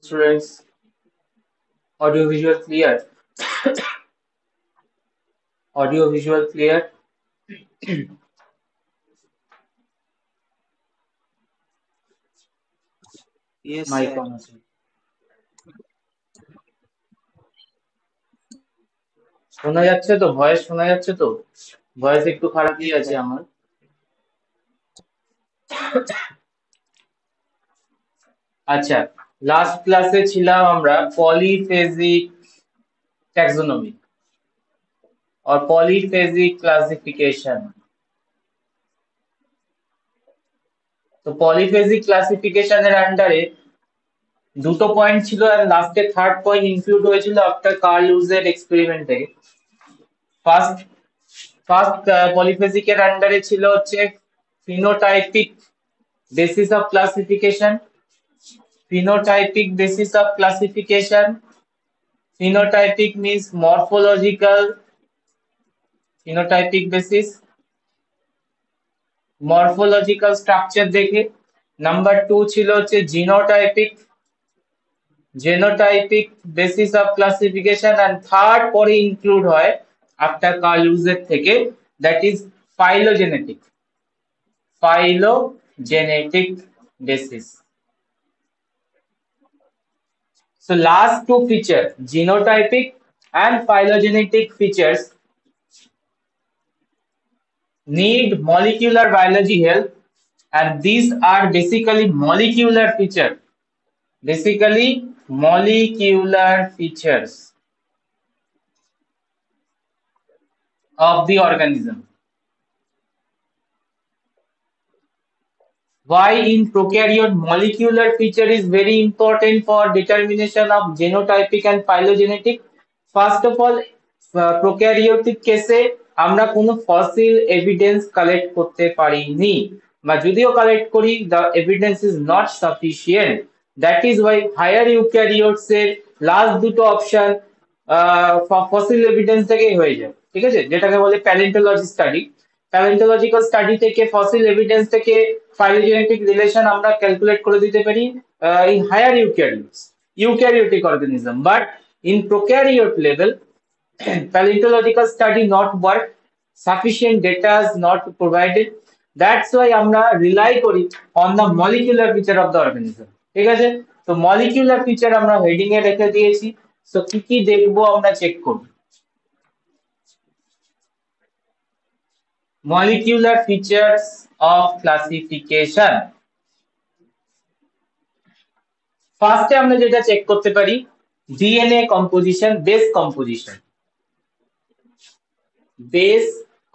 Students, audio visual clear. Audio visual clear. Yes, Mic sir. on আছে। শোনা যাচ্ছে তো? ভয়েস শোনা যাচ্ছে তো? ভয়েস একটু খারাপই Yes, আছে sir. আমার। আচ্ছা, লাস্ট ক্লাসে ছিলাম আমরা polyphasic taxonomy or polyphasic classification। তো পলিফেজিক ক্লাসিফিকেশনের আন্ডারে দুটো পয়েন্ট ছিল আর লাস্টে থার্ড পয়েন্ট ইনক্লুড হয়েছিল আফটার কার্ল লুজের এক্সপেরিমেন্ট থেকে। ফার্স্ট ফার্স্ট পলিফেজিকের আন্ডারে ছিল হচ্ছে phenotypic basis of classification. Phenotypic basis of classification, phenotypic means morphological, phenotypic basis morphological structure দেখে। নাম্বার টু ছিল হচ্ছে genotypic genotypic basis of classification, and third পরে include হয় আফটার কার্ল লুজের থেকে, that is phylogenetic phylogenetic basis. So last two features, genotypic and phylogenetic features, need molecular biology help, and these are basically molecular features, basically molecular features of the organism. Why in prokaryote molecular feature is very important for determination of genotypic and phylogenetic? First of all, prokaryotic case আমরা কোনো fossil evidence collect করতে পারিনি, বা যদিও collect করি the evidence is not sufficient. That is why higher eukaryotes এর last দুটো option fossil evidence থেকেই হয়ে যায়, ঠিক আছে, যেটাকে বলে প্যালিওন্টোলজি স্টাডি। প্যালিওন্টোলজিক্যাল স্টাডি থেকে ফসিল এভিডেন্স থেকে phylogenetic রিলেশন আমরা ক্যালকুলেট করে দিতে পারি in higher eukaryotic organism, but in prokaryote level paleontological study not work, sufficient data is not provided. That's why আমরা rely করি on the molecular feature of the organism, ঠিক আছে। তো molecular feature আমরা হেডিং এ রেখে দিয়েছি। তো কি কি দেখবো আমরা চেক করব। molecular features of classification, ফার্স্টে আমরা যেটা চেক করতে পারি DNA composition, base composition, base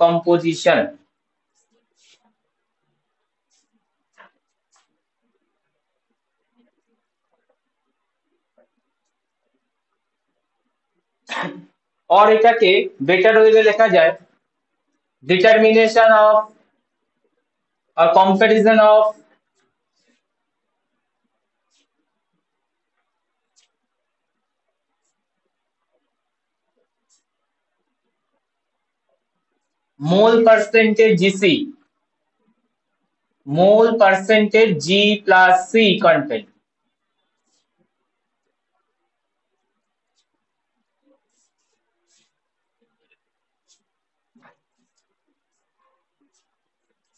composition. और এটাকে বেটার ওয়েতে লেখা যায় determination of or comparison of mole percentage GC, mole percentage G plus C content.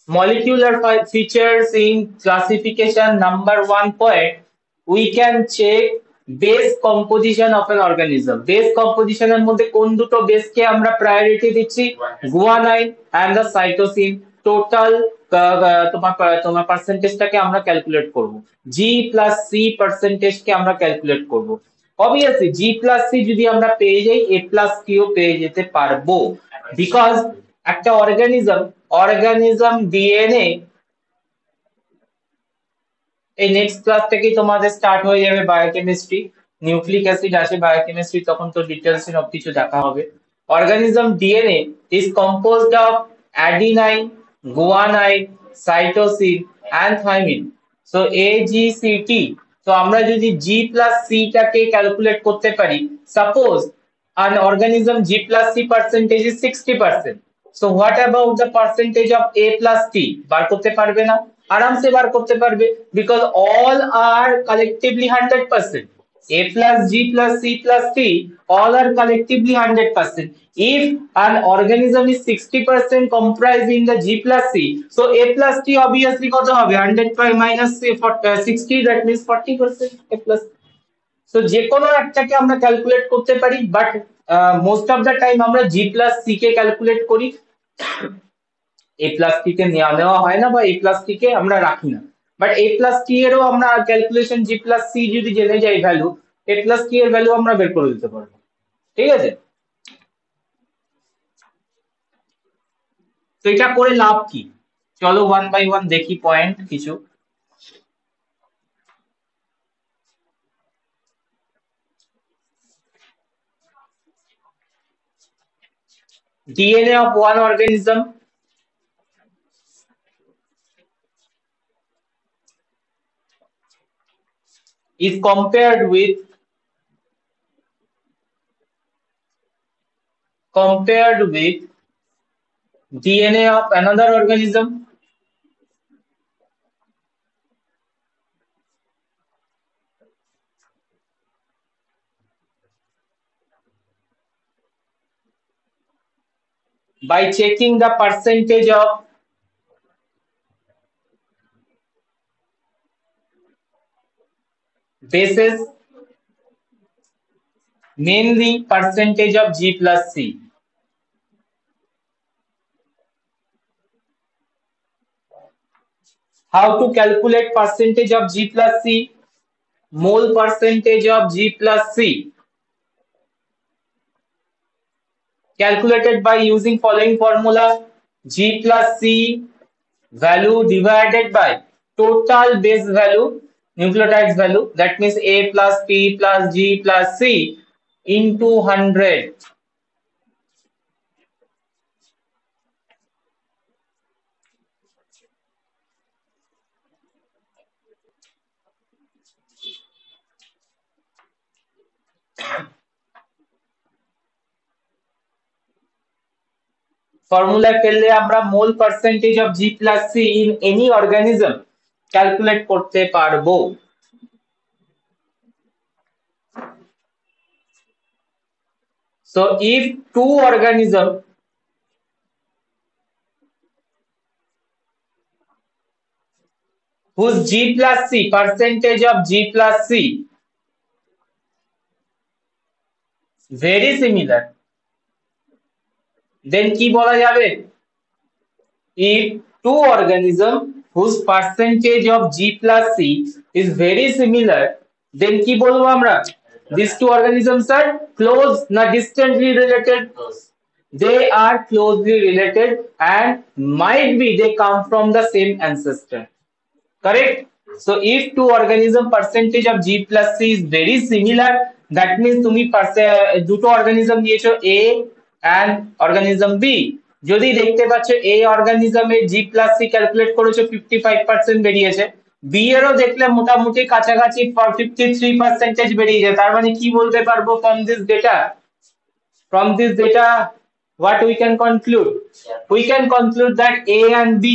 Molecular features in classification, number 1 point, we can check base composition of an organism. Base composition এর মধ্যে কোন দুটো base কে আমরা priority দিচ্ছি, গুয়ানাইন and the cytosine, total তোমার পার্সেন্টেজটাকে আমরা calculate করব, জি plus C পার্সেন্টেজকে আমরা ক্যালকুলেট করব। অবভিয়াসলি জি প্লাস সি যদি আমরা পেয়ে যাই এ প্লাস কিও পেয়ে যেতে পারবো, বিকজ একটা অর্গানিজম ডিএনএ, এই নেক্সট ক্লাস থেকেই তোমাদের স্টার্ট হয়ে যাবে বায়োকেমিস্ট্রি, নিউক্লিক অ্যাসিড আছে বায়োকেমিস্ট্রি, তখন তো ডিটেলস সব কিছু দেখা হবে। Organism DNA is composed of adenine, guanine, cytosine and thymine. So AGCT. তো আমরা যদি জি প্লাস সি টাকে ক্যালকুলেট করতে পারি, suppose an organism G plus C percentage is 60%. So what about the percentage of A plus T? বার করতে পারবে না? আরামসে বার করতে পারবে, because all are collectively 100%. A plus G plus C plus T, all are collectively 100%. If an organism is 60% comprising the G plus C, so A plus T obviously কত হবে 100 minus 60, that means 40% A plus. So যে কোনো একটাকে আমরা calculate করতে পারি, but most of the time আমরা G plus C কে calculate করি। A plus T কে নেওয়া হয় না, বা A plus T কে আমরা রাখি না। বাট A plus T এরও আমরা ক্যালকুলেশন G plus C যদি জেনে যাই ভ্যালু, A plus T এর ভ্যালু আমরা বের করে দিতে পারবো। ঠিক আছে, তো এটা করে লাভ কি? চলো ওয়ান বাই ওয়ান দেখি পয়েন্ট কিছু। DNA of one organism is compared with DNA of another organism by checking the percentage of bases, mainly percentage of G plus C. How to calculate percentage of G plus C? Mole percentage of G plus C calculated by using following formula: G plus C value divided by total base value, nucleotides value, that means A plus P plus G plus C into 100. Formula ফেললে আমরা mole percentage of G plus C in any organism calculate করতে পারবো। So if two organisms whose G plus C, percentage of G plus C very similar, then কি বলা যাবে? If two organisms whose percentage of G plus C is very similar, then কি বলবো আমরা? These two organisms are close, not distantly related. They are closely related and might be they come from the same ancestor. Correct? So if two organism percentage of G plus C is very similar, that means তুমি দুটো organism নিয়েছো A and organism B, যদি দেখতে পাচ্ছ A organism এর G plus C calculate করেছো 55% বেরিয়েছে, B এরও দেখলে মোটামুটি কাছাকাছি 53% বেরিয়েছে, তার মানে কি বলতে পারবো from this data? From this data, what we can conclude? We can conclude that A and B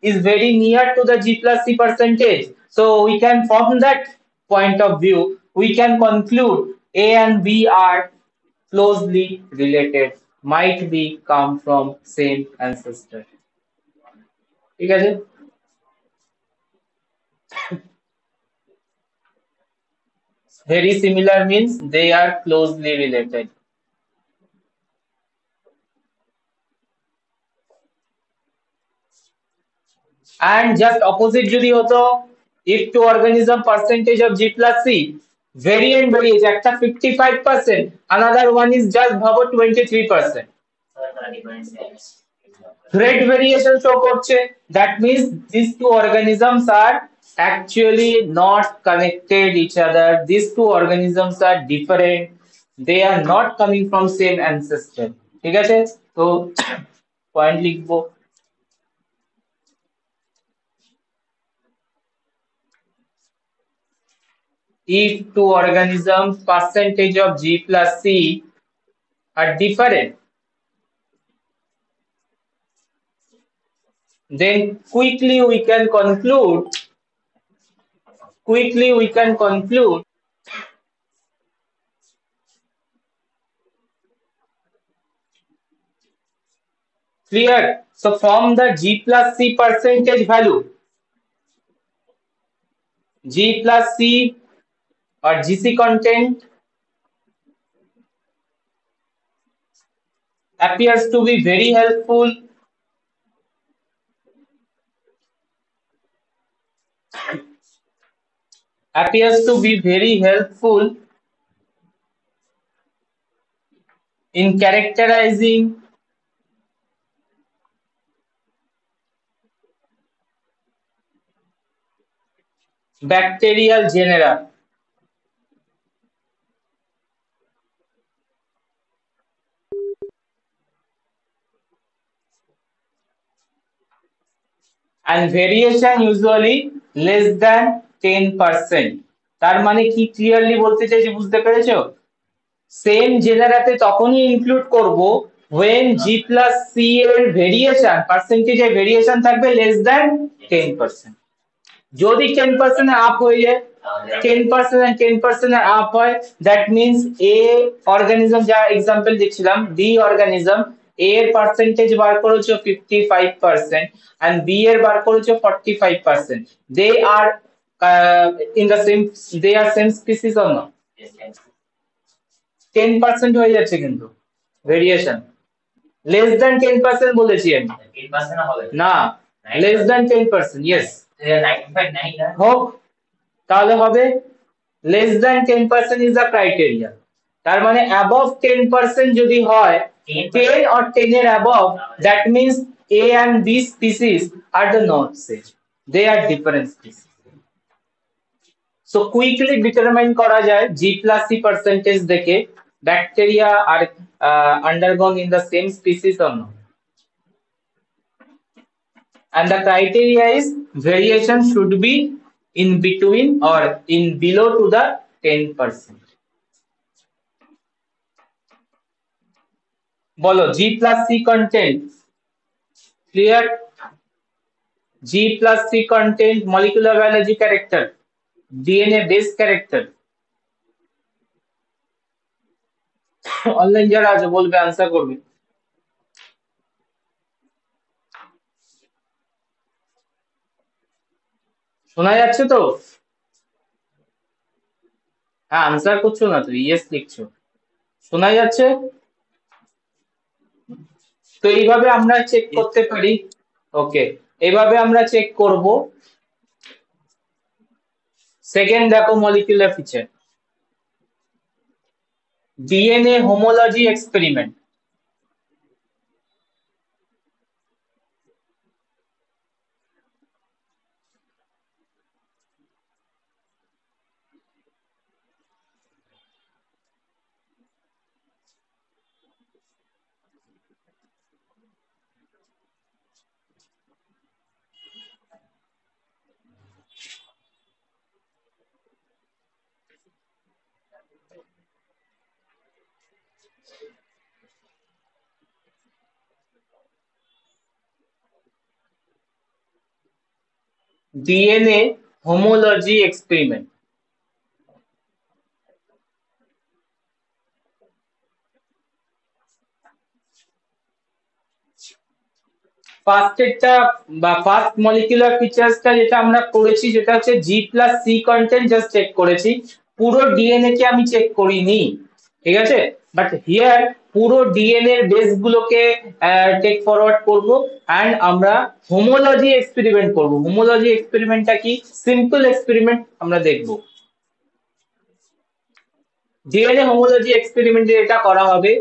is very near to the G plus C percentage. So we can, from that point of view, we can conclude A and B are closely related, might be come from same ancestor. ঠিক আছে? Very similar means they are closely related. And just opposite যদি হতো, if two organism percentage of G plus C variant বেরিয়েছে একটা 55%, another one is just ভাবো 23%, thread variation show করছে, that means these two organisms are actually not connected each other, these two organisms are different, they are not coming from same ancestor. ঠিক আছে, তো point লিখবো। If two organisms percentage of G plus C are different, then quickly we can conclude Clear? So from the G plus C percentage value, G plus C or GC content appears to be very helpful appears to be very helpful in characterizing bacterial genera. And variation usually less than 10%. তার মানে কি clearly বলতে চাইছি বুঝতে পেরেছো? Same জেনারাতে তখনই include করব when G plus C এর ভেরিয়েশন পার্সেন্টেজের ভেরিয়েশন থাকবে লেস দ্যান 10%। যদি 10% আপ হয়ে যায় 10% and 10% আপ হয় দ্যাট মিন্স এ অর্গানিজম যা এক্সাম্পল দিচ্ছিলাম বি অর্গানিজম এ এর পার্সেন্টেজ বার করেছো 55% and বি এর বার করেছো 45%, they are in the same they are same species or not? 10% হয়ে যাচ্ছে কিন্তু ভেরিয়েশন লেস দ্যান 10% বলেছি আমি 10% হবে না লেস দ্যান 10%, ইয়েস 95 নাই না হোক তাহলে হবে less than 10% is the criteria। তার মানে above 10% যদি হয় 10 or 10 এর above, that means A and B species are the not same, they are different species। So quickly determine করা যায় G plus C percentage দেখে bacteria are undergone in the same species or not, and the criteria is variation should be in between or in below to the 10%। বলো G plus C content, clear? G plus C content molecular biology character, DNA base character। Online যারা আছে বলবে answer করবে। শোনা যাচ্ছে তো? হ্যাঁ answer করছো না তো, ইয়েস লিখছো। শোনা যাচ্ছে? তো এইভাবে আমরা চেক করতে পারি। ওকে, এইভাবে আমরা চেক করব। সেকেন্ড দেখো molecular feature, DNA homology experiment. DNA homology experiment. ফার্স্টেরটা বা ফার্স্ট মলিকুলার ফিচার্সটা যেটা আমরা করেছি যেটা হচ্ছে G plus C content just check করেছি, পুরো ডিএনএ কে আমি চেক করিনি, ঠিক আছে? বাট হিয়ার পুরো ডিএনএ এর বেস গুলোকে টেক ফরওয়ার্ড করব এন্ড আমরা হোমোলজি এক্সপেরিমেন্ট করব। হোমোলজি এক্সপেরিমেন্টটা কি? সিম্পল এক্সপেরিমেন্ট আমরা দেখব। ডিএনএ হোমোলজি এক্সপেরিমেন্টে এটা করা হবে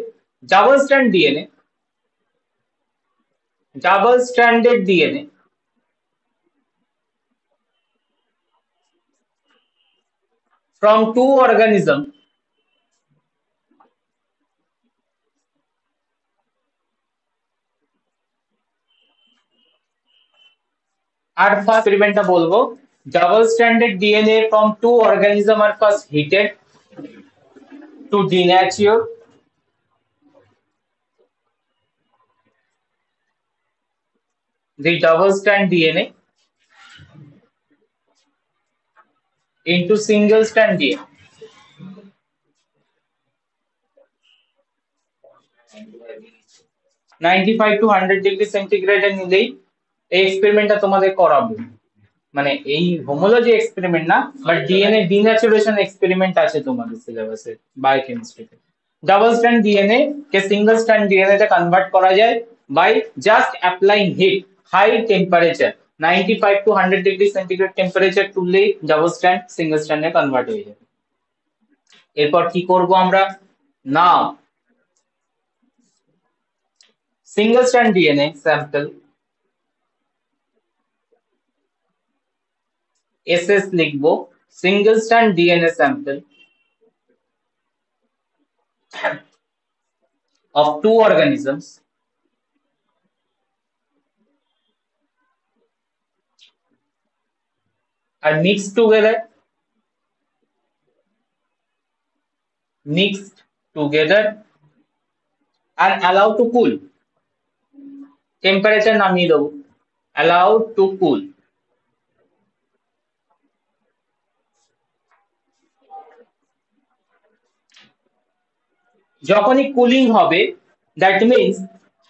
double strand DNA, double stranded DNA from two organisms আর ফার্স্ট এক্সপেরিমেন্টটা বলবো double stranded DNA from two organisms are first heated to denature the double strand DNA into single strand DNA। 95 to 100 degree সেন্টিগ্রেডে নিলেই এই এক্সপেরিমেন্টটা তোমাদের করাবো। মানে এই হোমোলজি এক্সপেরিমেন্ট না, বাট ডিএনএ ডিন্যাচুরেশন এক্সপেরিমেন্ট আছে তোমাদের সিলেবাসে বায়োকেমিস্ট্রিতে। ডাবল স্ট্র্যান্ড ডিএনএ কে সিঙ্গেল স্ট্র্যান্ড ডিএনএ তে কনভার্ট করা যায় by just applying heat, high temperature 95 to 100 degree centigrade temperature তুললেই ডাবল স্ট্র্যান্ড সিঙ্গেল স্ট্র্যান্ডে কনভার্ট হয়ে যাবে। এরপর কি করব আমরা, না single strand DNA sample SS লিখবো, single strand DNA sample of two organisms are mixed together and allowed to cool, temperature নামিয়ে দেবো, allowed to cool। যখনই কুলিং হবে, দ্যাট মিনস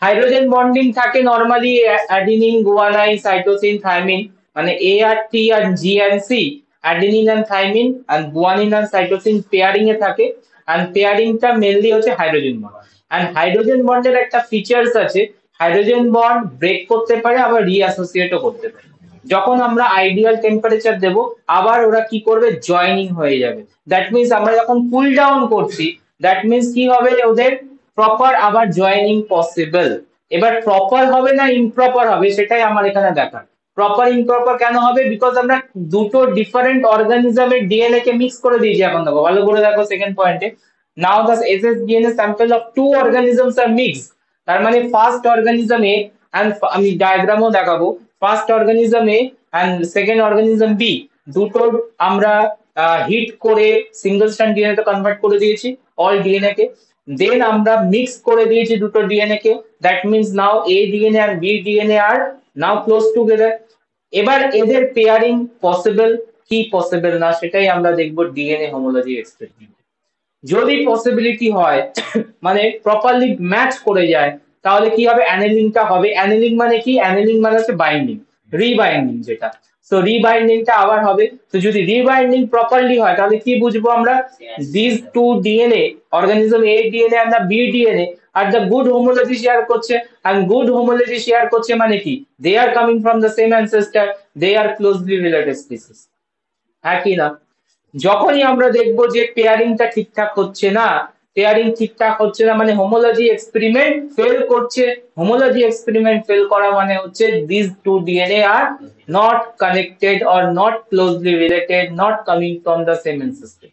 হাইড্রোজেন বন্ডিং থাকে normally adenine, guanine, cytosine, thymine, মানে A আর T আর G and C, adenine and thymine and guanine and cytosine pairing এ থাকে, এন্ড পেয়ারিংটা মেইনলি হচ্ছে হাইড্রোজেন বন্ড। এন্ড হাইড্রোজেন বন্ডের একটা ফিচার্স আছে, হাইড্রোজেন বন্ড ব্রেক করতে পারে আবার রিঅ্যাসোসিয়েটও করতে পারে। যখন আমরা আইডিয়াল টেম্পারেচার দেব আবার ওরা কি করবে, জয়েনিং হয়ে যাবে। দ্যাট মিনস আমরা যখন কুল ডাউন করছি, দ্যাট মিনস কি হবে, ওদের প্রপার আবার জয়েনিং পসিবল। এবার প্রপার হবে না ইমপ্রপার হবে সেটাই আমার এখানে দেখার। প্রপার ইমপ্রপার কেন হবে, বিকজ আমরা দুটো ডিফারেন্ট অর্গানিজমের ডিএনএ কে মিক্স করে দিয়েছি। এখন দেখো ভালো করে দেখো সেকেন্ড পয়েন্টে, নাও the ssDNA sample of two organisms are mixed। তার মানে ফার্স্ট অর্গানিজম এ এন্ড, আমি ডায়াগ্রামও দেখাবো, first organism A and second organism B, দুটোর আমরা হিট করে সিঙ্গেল স্ট্র্যান্ড ডিএনএ তে কনভার্ট করে দিয়েছি অল ডিএনএ কে। দেন আমরা মিক্স করে দিয়েছি দুটো ডিএনএ কে, that means now A DNA আর B DNA are now close together. এবার এদের পেয়ারিং পসিবল কি পসিবল না সেটাই আমরা দেখবো ডিএনএ হোমোলজি এক্সপেরিমেন্ট। যদি পসিবিলিটি হয় মানে প্রপারলি ম্যাচ করে যায়, তাহলে কি হবে, অ্যানেলিংটা হবে। অ্যানেলিং মানে কি, অ্যানেলিং মানে হচ্ছে বাইন্ডিং, রিবাইন্ডিং যেটা। সো রিবাইন্ডিংটা আবার হবে। তো যদি রিবাইন্ডিং প্রপারলি হয় তাহলে কি বুঝবো আমরা, this two DNA, organism A DNA আর বি ডিএনএ আর দ্য গুড হোমোলজি শেয়ার করছে। এন্ড গুড হোমোলজি শেয়ার করছে মানে কি, they are coming from the same ancestor, they are closely related species, হ্যাঁ কি না। যখনই আমরা দেখবো যে পেয়ারিংটা ঠিকঠাক হচ্ছে না, পেয়ারিং ঠিকঠাক হচ্ছে না মানে হোমোলজি এক্সপেরিমেন্ট ফেল করছে। হোমোলজি এক্সপেরিমেন্ট ফেল করা মানে হচ্ছে this two DNA are not connected or not closely related, not coming from the same ancestor.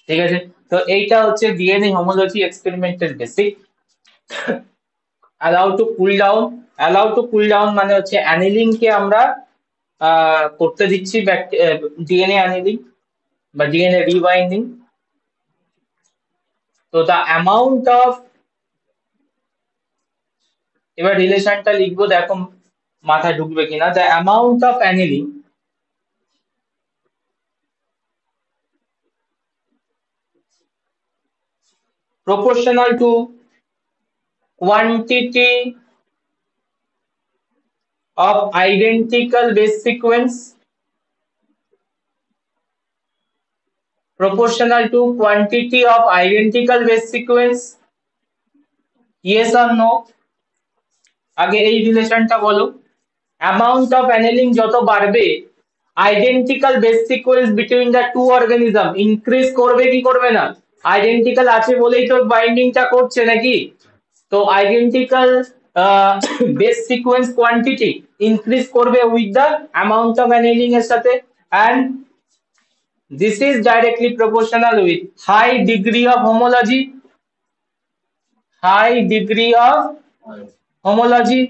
ঠিক আছে, তো এইটা হচ্ছে ডিএনএ হোমোলজি এক্সপেরিমেন্টের বেসিক। Allow to cool down, allow to cool down মানে হচ্ছে অ্যানিলিং কে আমরা করতে দিচ্ছি, ডিএনএ অ্যানিলিং বা ডিএনএ রিবাইন্ডিং। তো দ্য অ্যামাউন্ট অফ, এবার রিলেশনটা লিখবো, দেখো মাথায় ঢুকবে কিনা। The amount of annealing proportional to quantity of identical base sequence, proportional to quantity of identical base sequence, yes or no। আগে এই রিলেশনটা বলো। অ্যামাউন্ট অফ অ্যানিলিং যত বাড়বে, identical base sequence between the two organism increase করবে কি করবে না, আইডেন্টিক্যাল আছে বলেই তো বাইন্ডিংটা করছে নাকি। তো identical base sequence quantity increase করবে with the amount of annealing এর সাথে, and this is directly proportional with high degree of homology, high degree of homology।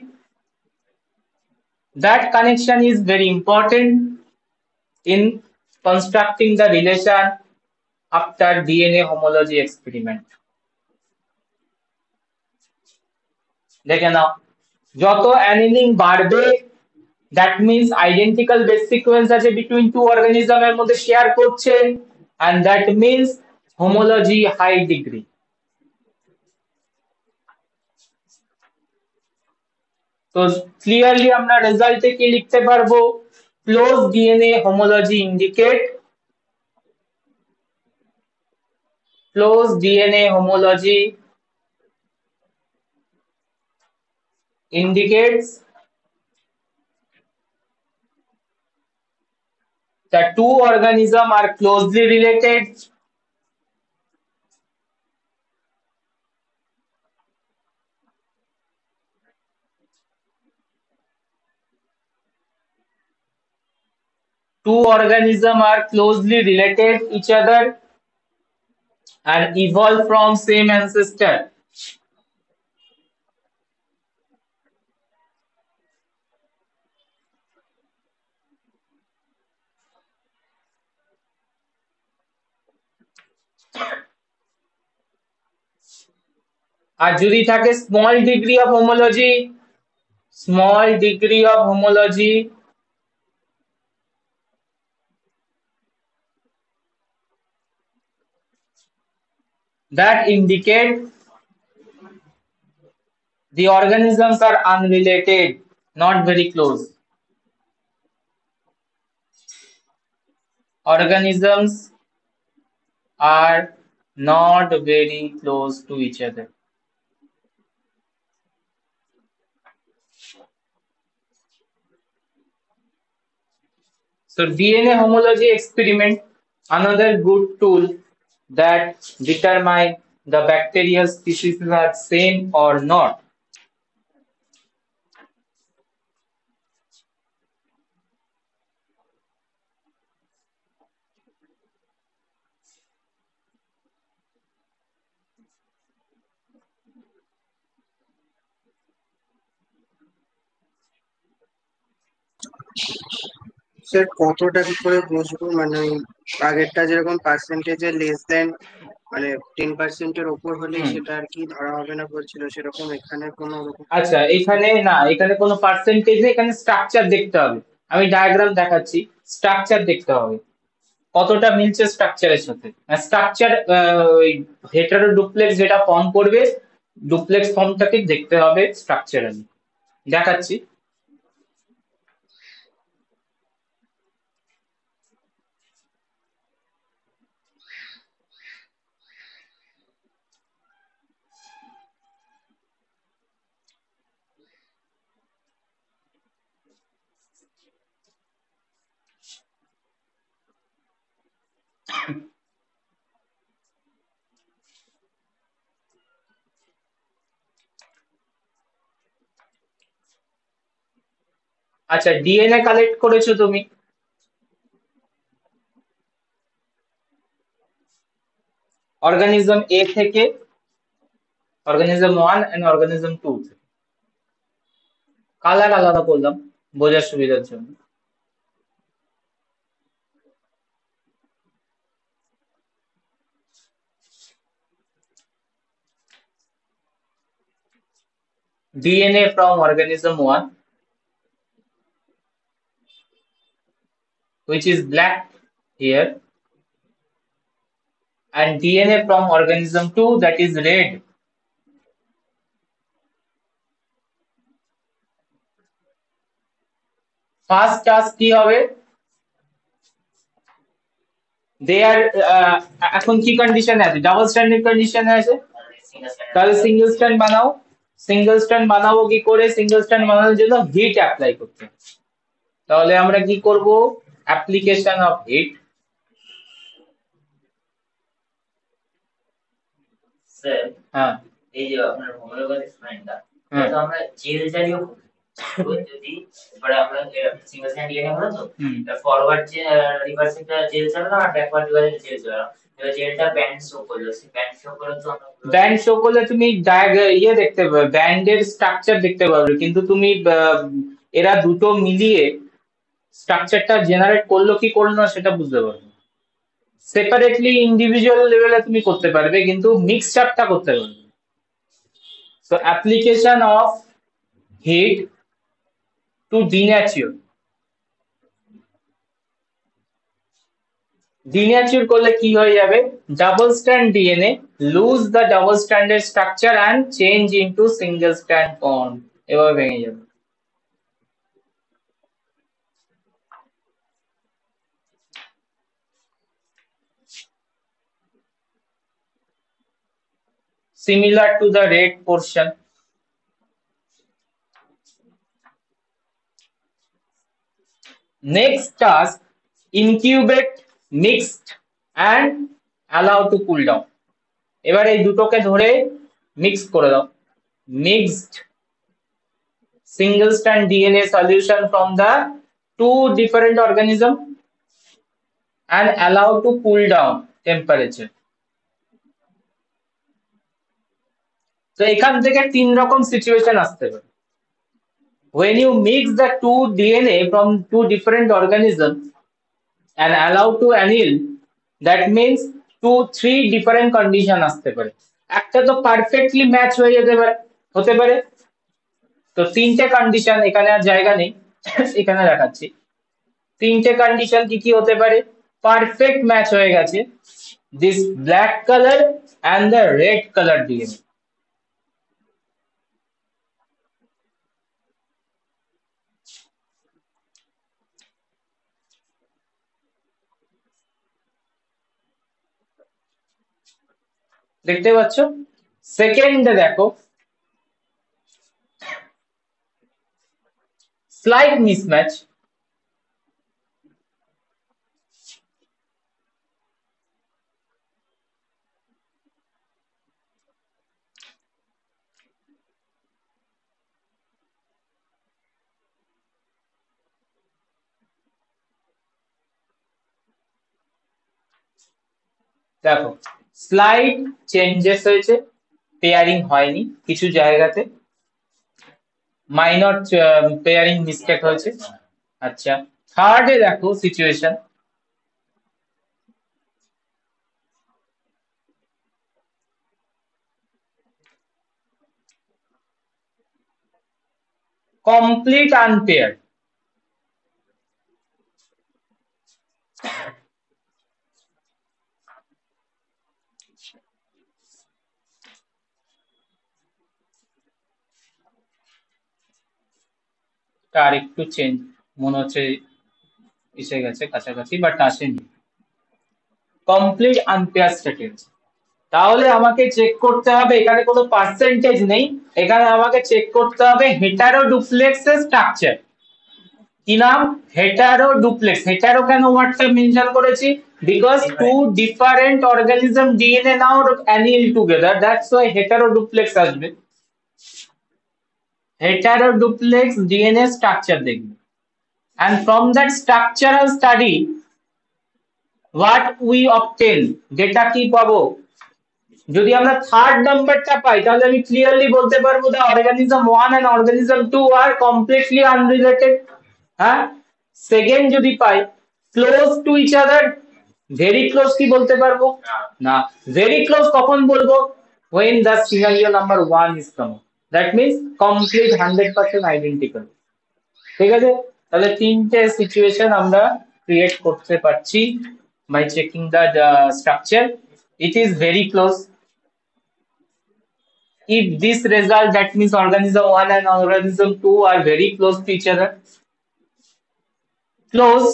That connection is very important in constructing the relation after DNA homology experiment। দেখে নাও, যত annealing বাড়বে, that means identical base sequence আছে between two organism এর মধ্যে share করছে, and that means homology high degree। তো clearly আমরা রেজাল্টে কি লিখতে পারবো? Close DNA homology indicate close DNA homology indicates that two organisms are closely related. Two organisms are closely related each other and evolved from same ancestor. আর যদি থাকে small degree of homology, small degree of homology, that indicate the organisms are unrelated, not very close. Organisms are not very close to each other. So DNA homology experiment, another good tool that determine the bacterial species are same or not. Sir কতটা কি করে বুঝবো, মানে আগেরটা যেরকম পার্সেন্টেজে less than মানে 10%-এর ওপর হলেই সেটা আর কি ধরা হবে না বলছিল, সেরকম এখানে কোনো রকম? আচ্ছা, এখানে না, এখানে কোনো পার্সেন্টেজ নেই, এখানে স্ট্রাকচার দেখতে হবে। আমি ডায়াগ্রাম দেখাচ্ছি, স্ট্রাকচার দেখতে হবে কতটা মিলছে স্ট্রাকচারের সাথে। স্ট্রাকচার ওই হেটারো ডুপ্লেক্স যেটা ফর্ম করবে, ডুপ্লেক্স ফর্মটাকে দেখতে হবে স্ট্রাকচারালি। দেখাচ্ছি। আচ্ছা, ডিএনএ কালেক্ট করেছো তুমি, অর্গানিজম এ থেকে, অর্গানিজম 1 এন্ড অর্গানিজম 2 থেকে। কালার আলাদা করলাম বোঝার সুবিধার জন্য। DNA from organism 1, which is black here, and DNA from organism 2, that is red. First task কি হবে? They are এখন কি কন্ডিশনে আছে? ডাবল স্ট্যান্ডার্ড কন্ডিশনে আছে। তাহলে সিঙ্গেল স্ট্যান্ড বানাও। সিঙ্গেল স্ট্যান্ড বানাবো কি করে? সিঙ্গেল স্ট্যান্ড বানানোর জন্য হিট অ্যাপ্লাই করতে হবে। তাহলে আমরা কি করব? Application of hit. স্যার, হ্যাঁ, এই যে আপনার হোমোলোগাস এক্সপেরিমেন্টটা, তো আমরা জেল জাতীয় যদি এবারে আমরা সিঙ্গেল স্ট্যান্ড ডিএনএ হলো, তো ফরওয়ার্ড যে রিভার্সিংটা জেল চালানো আর ব্যাকওয়ার্ড রিভার্সিং জেল চালানো, এবার জেলটা ব্যান্ড শো করলো, সেই ব্যান্ড শো করলে তো আমরা ব্যান্ড শো করলে তুমি ইয়ে দেখতে পাবে, ব্যান্ডের স্ট্রাকচার দেখতে পাবে, কিন্তু তুমি এরা দুটো মিলিয়ে স্ট্রাকচারটা জেনারেট করলো কি করলো না সেটা বুঝতে পারবে। সেপারেটলি ইন্ডিভিজুয়াল লেভেলে তুমি করতে পারবে, কিন্তু মিক্সচারটা করতে পারবে। So application of heat to denature. Denature করলে কি হয়ে যাবে? Double strand DNA lose the double স্ট্যান্ডের structure and change into single strand bond, এভাবে ভেঙে যাবে। similar to the red portion. Next task, incubate, mixed and allow to cool down. এবার এই দুটোকে ধরে মিক্স করে দাও। Mixed single strand DNA solution from the two different organism and allow to cool down temperature. তো এখান থেকে তিন রকম সিচুয়েশন আসতে পারে। When you mix the two DNA from two different organisms and allow to anneal, that means three different condition আসতে পারে। একটা তো পারফেক্টলি ম্যাচ হয়ে যেতে পারে, হতে পারে। তো তিনটে কন্ডিশন এখানে আর জায়গা নেই, এখানে দেখাচ্ছি। তিনটে কন্ডিশন কি কি হতে পারে? পারফেক্ট ম্যাচ হয়ে গেছে this black colour and the red colour DNA. দেখতে পাচ্ছ? সেকেন্ডে দেখো স্লাইড মিসম্যাচ। দেখো স্লাইড চেঞ্জেস হয়েছে, পেয়ারিং হয়নি কিছু জায়গাতে, মাইনর পেয়ারিং মিস্টেক হয়েছে। আচ্ছা, থার্ডে দেখো সিচুয়েশন কমপ্লিট আনপেয়ার। আর একটু চেঞ্জ মনে হচ্ছে এসে গেছে কাছাকাছি, বাট আসেনি। Complete unpair status. তাহলে আমাকে চেক করতে হবে, এখানে কোনো পার্সেন্টেজ নেই, এখানে আমাকে চেক করতে হবে হেটারো ডুপ্লেক্সের স্ট্রাকচার। কি নাম? Hetero duplex. হেটারো কেন ওয়ার্ডটা মেনশন করেছি? Because two different organism DNA now anneal together, that's why heteroduplex আসবে। হেটারো ডুপ্লেক্স ডিএনএ স্ট্রাকচার দেখবে, and from that structural study what we obtain, যেটা কি পাবো? যদি আমরা থার্ড নাম্বারটা পাই তাহলে আমি ক্লিয়ারলি বলতে পারবো the organism 1 and organism 2 are completely unrelated। হ্যাঁ, সেকেন্ড যদি পাই close to each other, very close কি বলতে পারবো না। ভেরি ক্লোজ কখন বলবো? when the scenario number 1 is common, that means complete 100% identical। ঠিক আছে, তাহলে তিনটে সিচুয়েশন আমরা ক্রিয়েট করতে পারছি by checking the structure. It is very close. If this result, that means organism 1 and organism 2 are very close to each other. Close,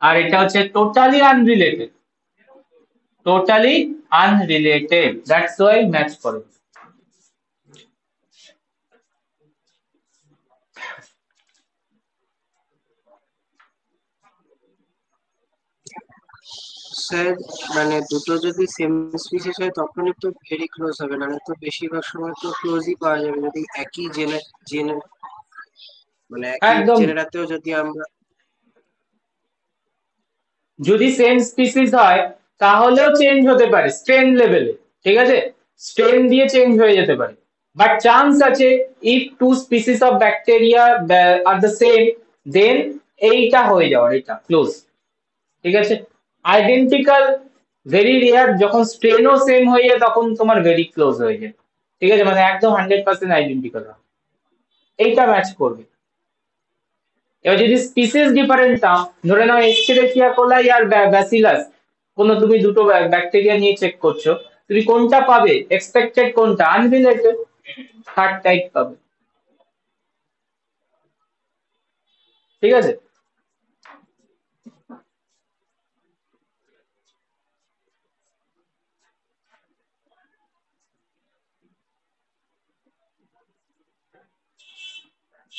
আর এটা হচ্ছে totally unrelated. Totally unrelated, that's why match করে। Sir মানে দুটো যদি same species হয় তখনই তো very close হবে, না তো বেশিরভাগ সময় তো ক্লোজই পাওয়া যাবে যদি একই জেনে মানে একই একদম, জেনেরাতেও যদি আমরা। যদি সেম স্পিসিস হয় তাহলেও চেঞ্জ হতে পারে স্ট্রেন লেভেলে, ঠিক আছে, স্ট্রেন দিয়ে চেঞ্জ হয়ে যেতে পারে, বাট চান্স আছে if two species of bacteria are the same, then এইটা হয়ে যাওয়ার, এটা ক্লোজ। ঠিক আছে, আইডেন্টিক্যাল ভেরি রেয়ার, যখন স্ট্রেনও সেম হয়ে যায় তখন তোমার ভেরি ক্লোজ হয়ে যায়। ঠিক আছে, মানে একদম 100% আইডেন্টিক্যাল, এইটা ম্যাচ করবে। এবার যদি স্পিসিস ডিফারেন্ট নাও, ধরে নাও এস্কেরিচিয়া কোলাই আর ব্যাসিলাস, কোনো তুমি দুটো ব্যাকটেরিয়া নিয়ে চেক করছো, তুমি কোনটা পাবে? এক্সপেক্টেড কোনটা? আনরিলেটেড, থার্ড টাইপ পাবে। ঠিক আছে,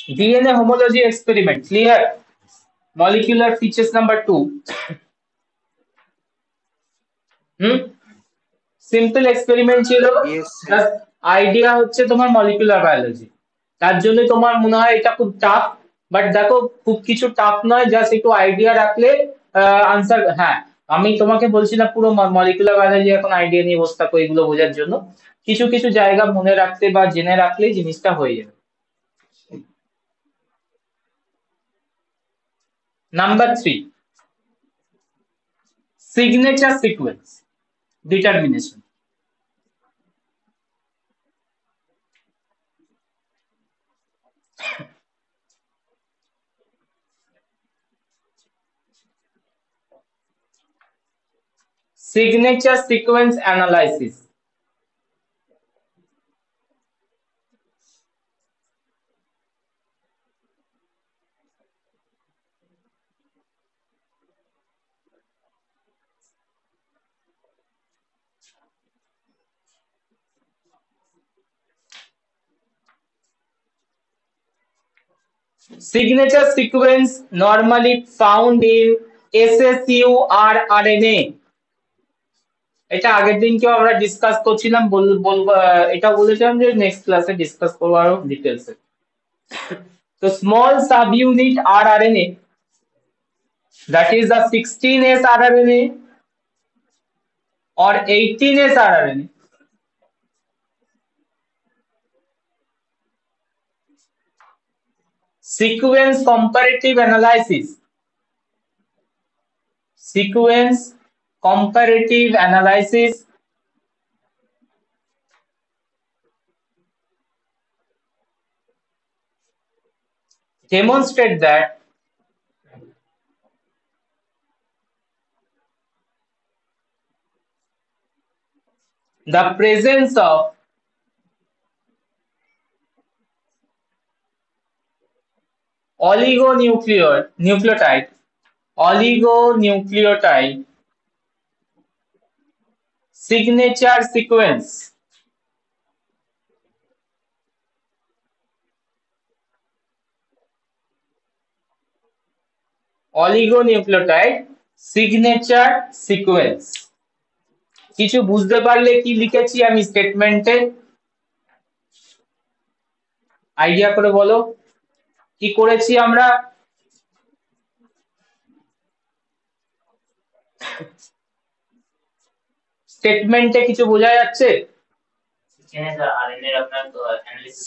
DNA homology experiment. Clear? Molecular features number 2. Simple experiment ছিল, ইয়েস স্যার। জাস্ট আইডিয়া হচ্ছে তোমার মলিকুলার বায়োলজি। তার জন্য তোমার মনে হয় এটা খুব টাফ, বাট দেখো খুব কিছু টাফ নয়, জাস্ট একটু আইডিয়া রাখলে আনসার। হ্যাঁ, আমি তোমাকে বলছি না পুরো মলিকুলার বায়োলজি এখন আইডিয়া নিয়ে বসে থাকো এগুলো বোঝার জন্য, কিছু কিছু জায়গা মনে রাখতে বা জেনে রাখলেই জিনিসটা হয়ে যাবে। Number 3, signature sequence determination. Signature sequence analysis. Signature sequence normally found in SSU rRNA. এটা আগের দিনকেও আমরা ডিসকাস করছিলাম, বলবো এটা বলেছিলাম যে নেক্সট ক্লাসে ডিসকাস করবো আরো ডিটেলসে। তো small subunit rRNA, that is the 16S rRNA or 18S rRNA, sequence comparative analysis. Sequence comparative analysis demonstrate that the presence of oligonucleotide signature sequence কিছু বুঝতে পারলে কি লিখেছি আমি স্টেটমেন্টে, আইডিয়া করে বলো কি করেছি আমরা। স্টেটমেন্টে কিছু বোঝা যাচ্ছে?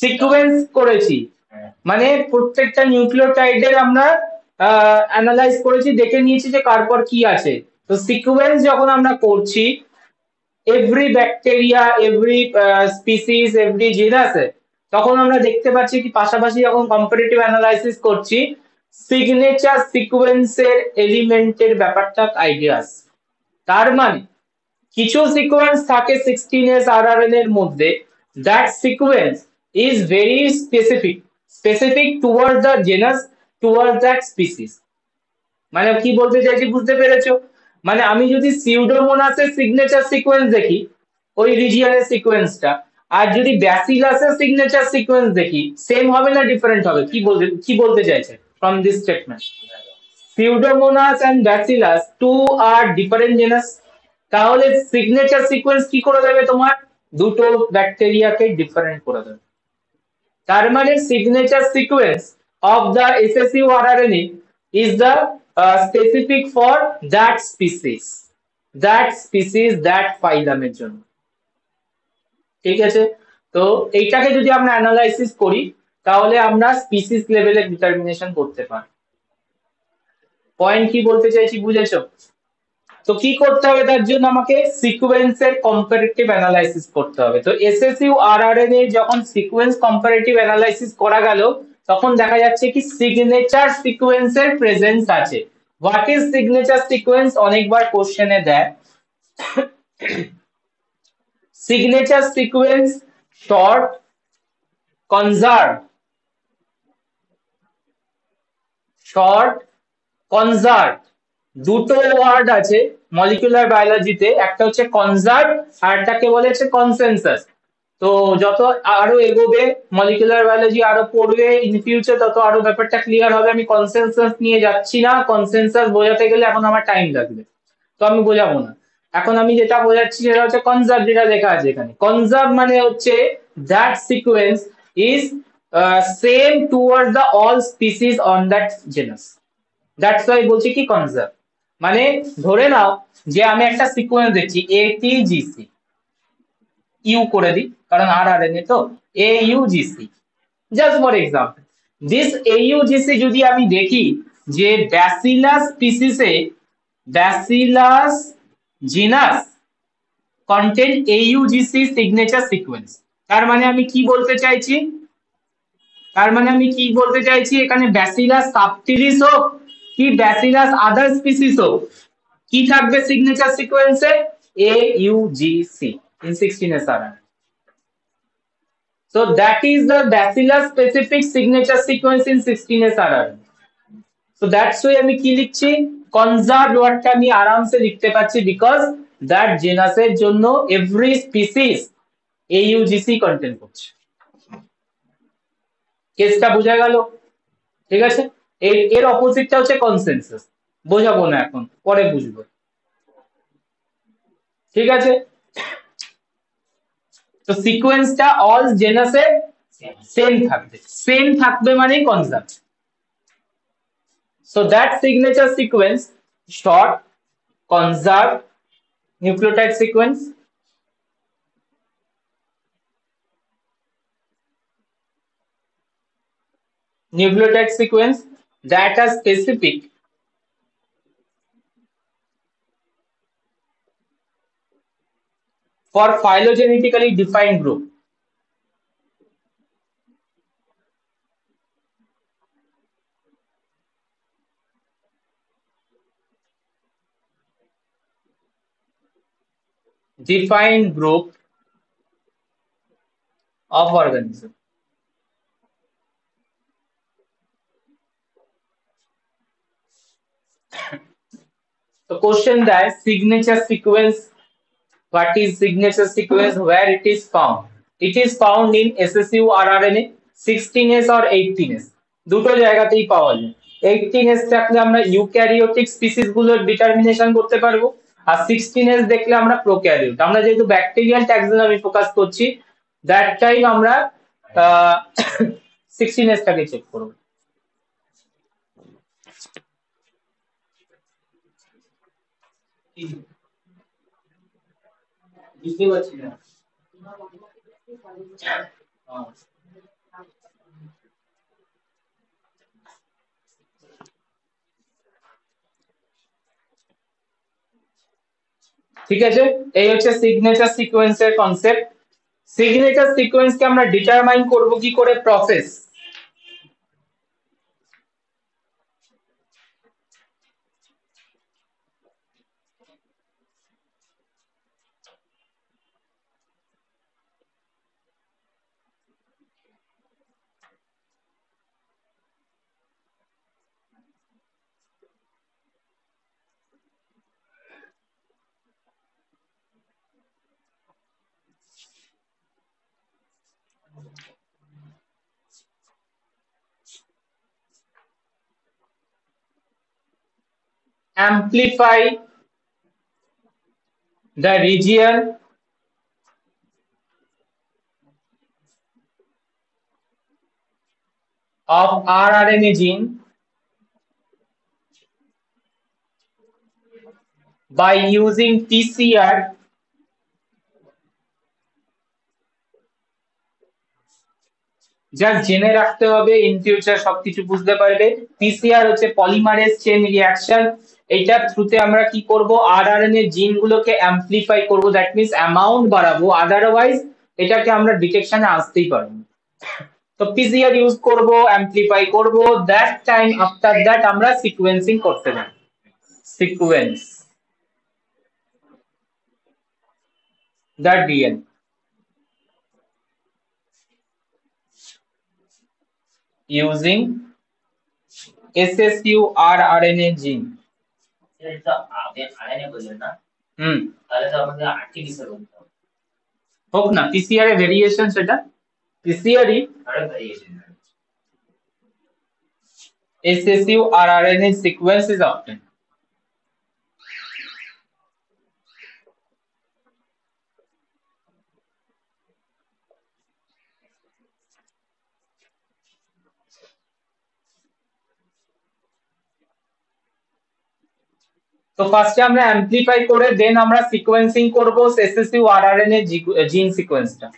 সিকোয়েন্স করেছি মানে প্রত্যেকটা নিউক্লিওটাইডের আমরা অ্যানালাইজ করেছি, দেখে নিয়েছি যে কার পর কি আছে। তো সিকোয়েন্স যখন আমরা করছি every bacteria, every species, every জিনাসে, তখন আমরা দেখতে পাচ্ছি কি পাশাপাশি যখন কম্পারেটিভ অ্যানালাইসিস করছি সিগনেচার সিকোয়েন্সের এলিমেন্টের ব্যাপারটা আইডিয়া আসে। তার মানে কিছু সিকোয়েন্স থাকে 16S rRNA এর মধ্যে, that sequence is very specific towards the genus, towards that species. মানে কি বলতে চাইছি বুঝতে পেরেছো? মানে আমি যদি সিউডোমোনাসের সিগনেচার সিকোয়েন্স দেখি ওই রিজিয়নের সিকোয়েন্সটা, আর যদি ব্যাসিলাসের সিগনেচার সিকোয়েন্স দেখি সেম হবে না ডিফারেন্ট হবে? কি বলতে চাইছে from this statement? Pseudomonas and Bacillus two are different genus, তাহলে সিগনেচার সিকোয়েন্স কি করে দেবে তোমার? দুটো ব্যাকটেরিয়াকে ডিফারেন্ট করে দেবে। তার মানে signature sequence of the SSU rRNA is the specific for that species, that phylum এর জন্য। ঠিক আছে, তো এইটাকে যদি আমরা অ্যানালাইসিস করি তাহলে আমরা স্পিসিস লেভেলে ডিটারমিনেশন করতে পারি। পয়েন্ট কি বলতে চাইছি বুঝেছো? তো কি করতে হবে তার জন্য? আমাকে সিকোয়েন্সের কম্পারেটিভ অ্যানালাইসিস করতে হবে। তো SSU rRNA যখন সিকোয়েন্স কম্পারেটিভ অ্যানালাইসিস করা গেল তখন দেখা যাচ্ছে কি সিগনেচার সিকোয়েন্সের প্রেজেন্স আছে। What is signature sequence? অনেকবার কোশ্চেনে দেয়। সিগনেচার সিকোয়েন্স শর্ট কনজার্ভ, দুটো ওয়ার্ড আছে মলিকুলার বায়োলজিতে, একটা হচ্ছে কনজার্ভ আর একটাকে বলে হচ্ছে কনসেনসাস। তো তো যত আরো এগোবে মলিকুলার বায়োলজি আরো পড়বে ইন ফিউচার, তত আরো ব্যাপারটা ক্লিয়ার হবে। আমি কনসেনসাস নিয়ে যাচ্ছি না, কনসেনসাস বোঝাতে গেলে এখন আমার টাইম লাগবে, তো আমি বোঝাবো না। এখন আমি যেটা বোঝাচ্ছি সেটা হচ্ছে কনজার্ভ, যেটা লেখা আছে এখানে। কনজার্ভ মানে হচ্ছে that sequence is same toward the all species on that genus. That's why বলছি কি কনজার্ভ মানে, ধরে নাও যে আমি একটা সিকোয়েন্স দেখছি ATGC, ইউ করে দিই কারণ RNA তো, AUGC, just for example. This AUGC যদি আমি দেখি যে ব্যাসিলাস স্পিসিসে, Bacillus genus contain AUGC signature sequence, তার মানে আমি কি বলতে চাইছি, এখানে ব্যাসিলাস সাবটিলিস হোক কি ব্যাসিলাস আদার স্পিসিস হোক, কি থাকবে signature সিকোয়েন্সে? AUGC in 16S RNA. So that is the bacillus specific signature sequence in 16S RNA. So that's why আমি কি লিখছি, conserved ওয়ার্ডটা আমি আরামসে লিখতে পারছি, বিকজ that genus এর জন্য every species AUGC কন্টেন্ট করছে। কেসটা বোঝা গেল? ঠিক আছে, এর অপোজিটটা হচ্ছে কনসেনসাস, বোঝাবো না এখন, পরে বুঝবো। ঠিক আছে, তো সিকোয়েন্সটা অল জেনাসে সেম থাকবে মানে conserve. So that signature sequence, short, conserved nucleotide sequence, that are specific for phylogenetically defined group. Defined group of organism. So question that signature sequence, what is signature sequence, where it is found? It is found in SSU rRNA 16S or 18S, দুটো জায়গাতেই পাওয়া যায়। 18S থাকলে আমরা eukaryotic species গুলোর determination করতে পারবো, আর 16S দেখলে আমরা প্রোক্যারিওট। আমরা যেহেতু ব্যাকটেরিয়াল ট্যাক্সোনমি ফোকাস করছি, দ্যাট টাইম আমরা 16S টাকে চেক করব। বুঝতে পারছি না। ঠিক আছে, এই হচ্ছে সিগনেচার সিকোয়েন্সের কনসেপ্ট। সিগনেচার সিকোয়েন্সকে আমরা ডিটারমাইন করব কি করে? Process. Amplify the region of rRNA gene by using PCR just জেনে রাখতে হবে, ইন ফিউচার সবকিছু বুঝতে পারবে। পিসিআর হচ্ছে পলিমারেজ চেইন রিঅ্যাকশন, এইটার থ্রুতে আমরা কি করব, আরআরএনএ জিন গুলোকে অ্যাম্পলিফাই করব, দ্যাট মিন্স অ্যামাউন্ট বাড়াবো, আদারওয়াইজ এটাকে আমরা ডিটেকশনে আসতেই পারবো না। তো পিসিআর ইউজ করব, অ্যাম্পলিফাই করব, দ্যাট টাইম আফটার দ্যাট আমরা সিকোয়েন্সিং করতে পারি। Sequence the DNA using SSU rRNA gene. এটা আরএনএ বললেন না, তাহলে তো আমাদের আরটিপিসিআর বলতে হবে। হোক না, পিসিআর এর ভেরিয়েশন সেটা, পিসিআরই আরেক variation. SSU or RNA sequence is obtained. তো ফার্স্টে আমরা অ্যামপ্লিফাই করে দেন আমরা সিকোয়েন্সিং করব SSU RNA জিন সিকোয়েন্সটা,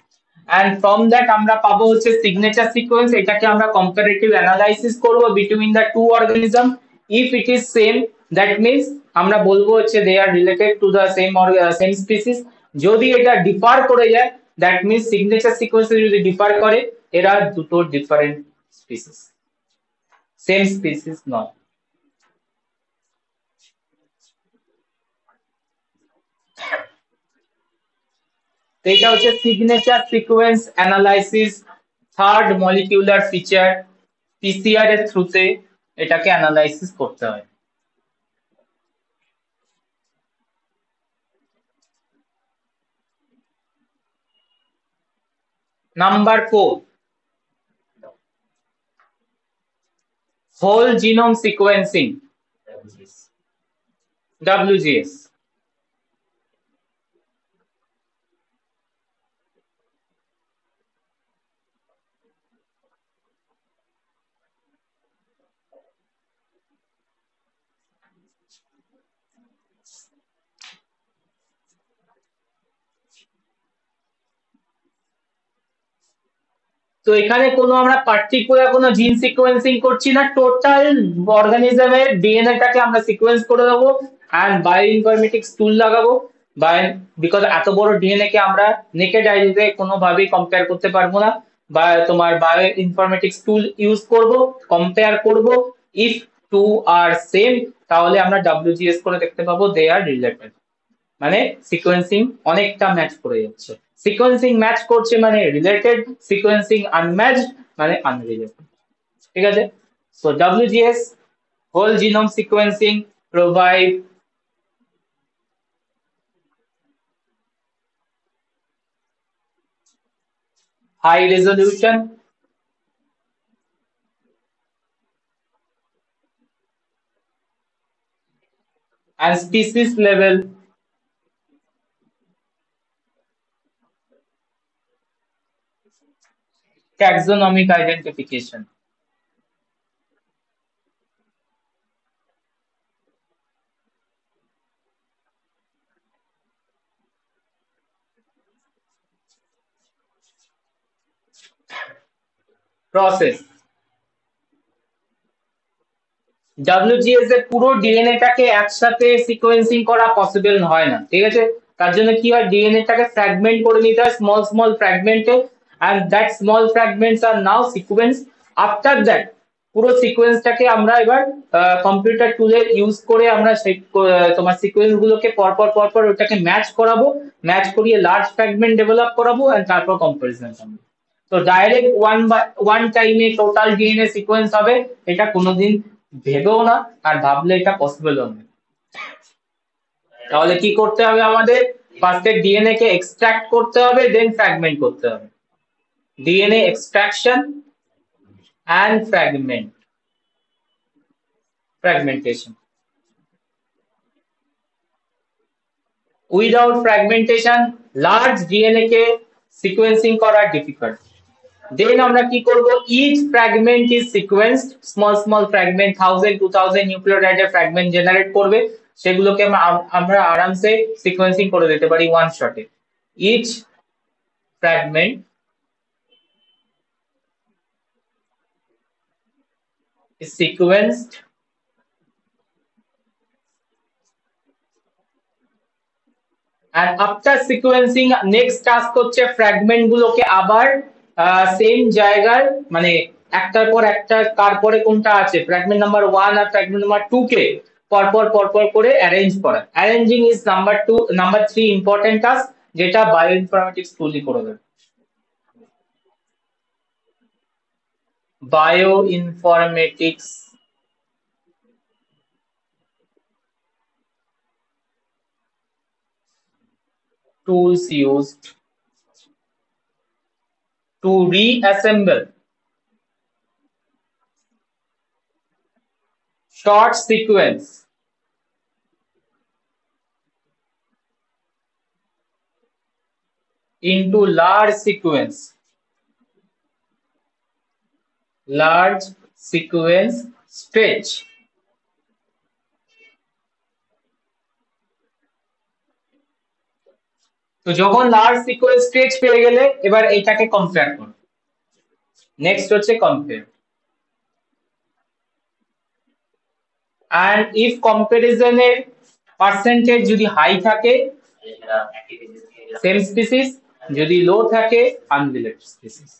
and from that আমরা পাবো হচ্ছে সিগনেচার সিকোয়েন্স। এটাকে আমরা কম্পারেটিভ অ্যানালাইসিস করব between the two organism. If it is same, that means আমরা বলবো হচ্ছে they are related to the same species. যদি এটা ডিফার করে যায়, দ্যাট মিন্স সিগনেচার সিকোয়েন্স যদি ডিফার করে, এরা দুটো ডিফারেন্ট স্পিসিস, সেম স্পিসিস নয়। তো এটা হচ্ছে signature sequence analysis, third molecular feature. PCR এর থ্রুতে এটাকে অ্যানালাইসিস করতে হয়। Number 4, whole genome sequencing, WGS। তো এখানে কোনো আমরা পার্টিকুলার কোনো জিন সিকোয়েন্সিং করছি না, টোটাল অর্গানিজমের ডিএনএটাকে আমরা সিকোয়েন্স করে দেবো এন্ড বায়ো ইনফরমেটিক্স টুল লাগাবো। বিকজ এত বড় ডিএনএ কে আমরা নেকেড আইতে কোনোভাবেই কম্পেয়ার করতে পারবো না, বা তোমার বায়ো ইনফরমেটিক্স টুল ইউজ করব, কম্পেয়ার করব। ইফ টু আর সেম, তাহলে আমরা WGS করে দেখতে পাবো দে আর রিলেটেড, মানে সিকোয়েন্সিং অনেকটা ম্যাচ করে যাচ্ছে। সিকোয়েন্সিং ম্যাচ করছে মানে রিলেটেড, সিকোয়েন্সিং আনম্যাচ মানে আনরিলেটেড। ঠিক আছে? So WGS, whole genome sequencing, provide high resolution and species level taxonomic identification. Process, WGS এর পুরো ডিএনএ টাকে একসাথে সিকোয়েন্সিং করা পসিবল হয় না, ঠিক আছে? তার জন্য কি হয়, ডিএনএ টাকে ফ্র্যাগমেন্ট করে নিতে হয় স্মল স্মল ফ্র্যাগমেন্টে, and that small fragments are now sequence. After that পুরো সিকোয়েন্সটাকে আমরা এবার কম্পিউটার টুলে ইউজ করে আমরা সেই তোমার সিকোয়েন্স গুলোকে পরপর পরপর ওটাকে ম্যাচ করাবো, ম্যাচ করিয়ে লার্জ ফ্র্যাগমেন্ট ডেভেলপ করাবো এন্ড তারপর কম্পারিজন করবো। তো ডাইরেক্ট ওয়ান টাইমে টোটাল ডিএনএ সিকোয়েন্স হবে, এটা কোনোদিন ভেবেও না, আর ভাবলে এটা পসিবল হবে। তাহলে কি করতে হবে আমাদের, ফার্স্টে ডিএনএ কে এক্সট্রাক্ট করতে হবে, দেন ফ্র্যাগমেন্ট করতে হবে। DNA extraction and fragmentation. Without fragmentation large DNA কে সিকোয়েন্সিং করা ডিফিকাল্ট। দেন আমরা কি করব, each fragment is sequenced, small small fragment 1000-2000 নিউক্লিওটাইডের ফ্র্যাগমেন্ট জেনারেট করবে, সেগুলোকে আমরা আরামসে সিকোয়েন্সিং করে দিতে পারি ওয়ান শটে। Each fragment is sequenced and after sequencing next task হচ্ছে ফ্র্যাগমেন্ট গুলোকে আবার সেম জায়গায়, মানে একটার পর একটা কার পরে কোনটা আছে, ফ্র্যাগমেন্ট নাম্বার 1 আর ফ্র্যাগমেন্ট নাম্বার 2 কে পরপর পরপর করে অ্যারেঞ্জ করা। Arranging is number 3 important task, যেটা বায়োইনফরমেটিক্স টুলই করে দেবে। Bioinformatics tools used to reassemble short sequence into large sequence stretch. তো যখন লার্জ সিকোয়েন্স স্ট্রেচ পেয়ে গেলে এবার এটাকে কম্পেয়ার করো। নেক্সট হচ্ছে কম্পেয়ার, and if comparison এর পার্সেন্টেজ যদি হাই থাকে সেম স্পিসিস, যদি লো থাকে unrelated species.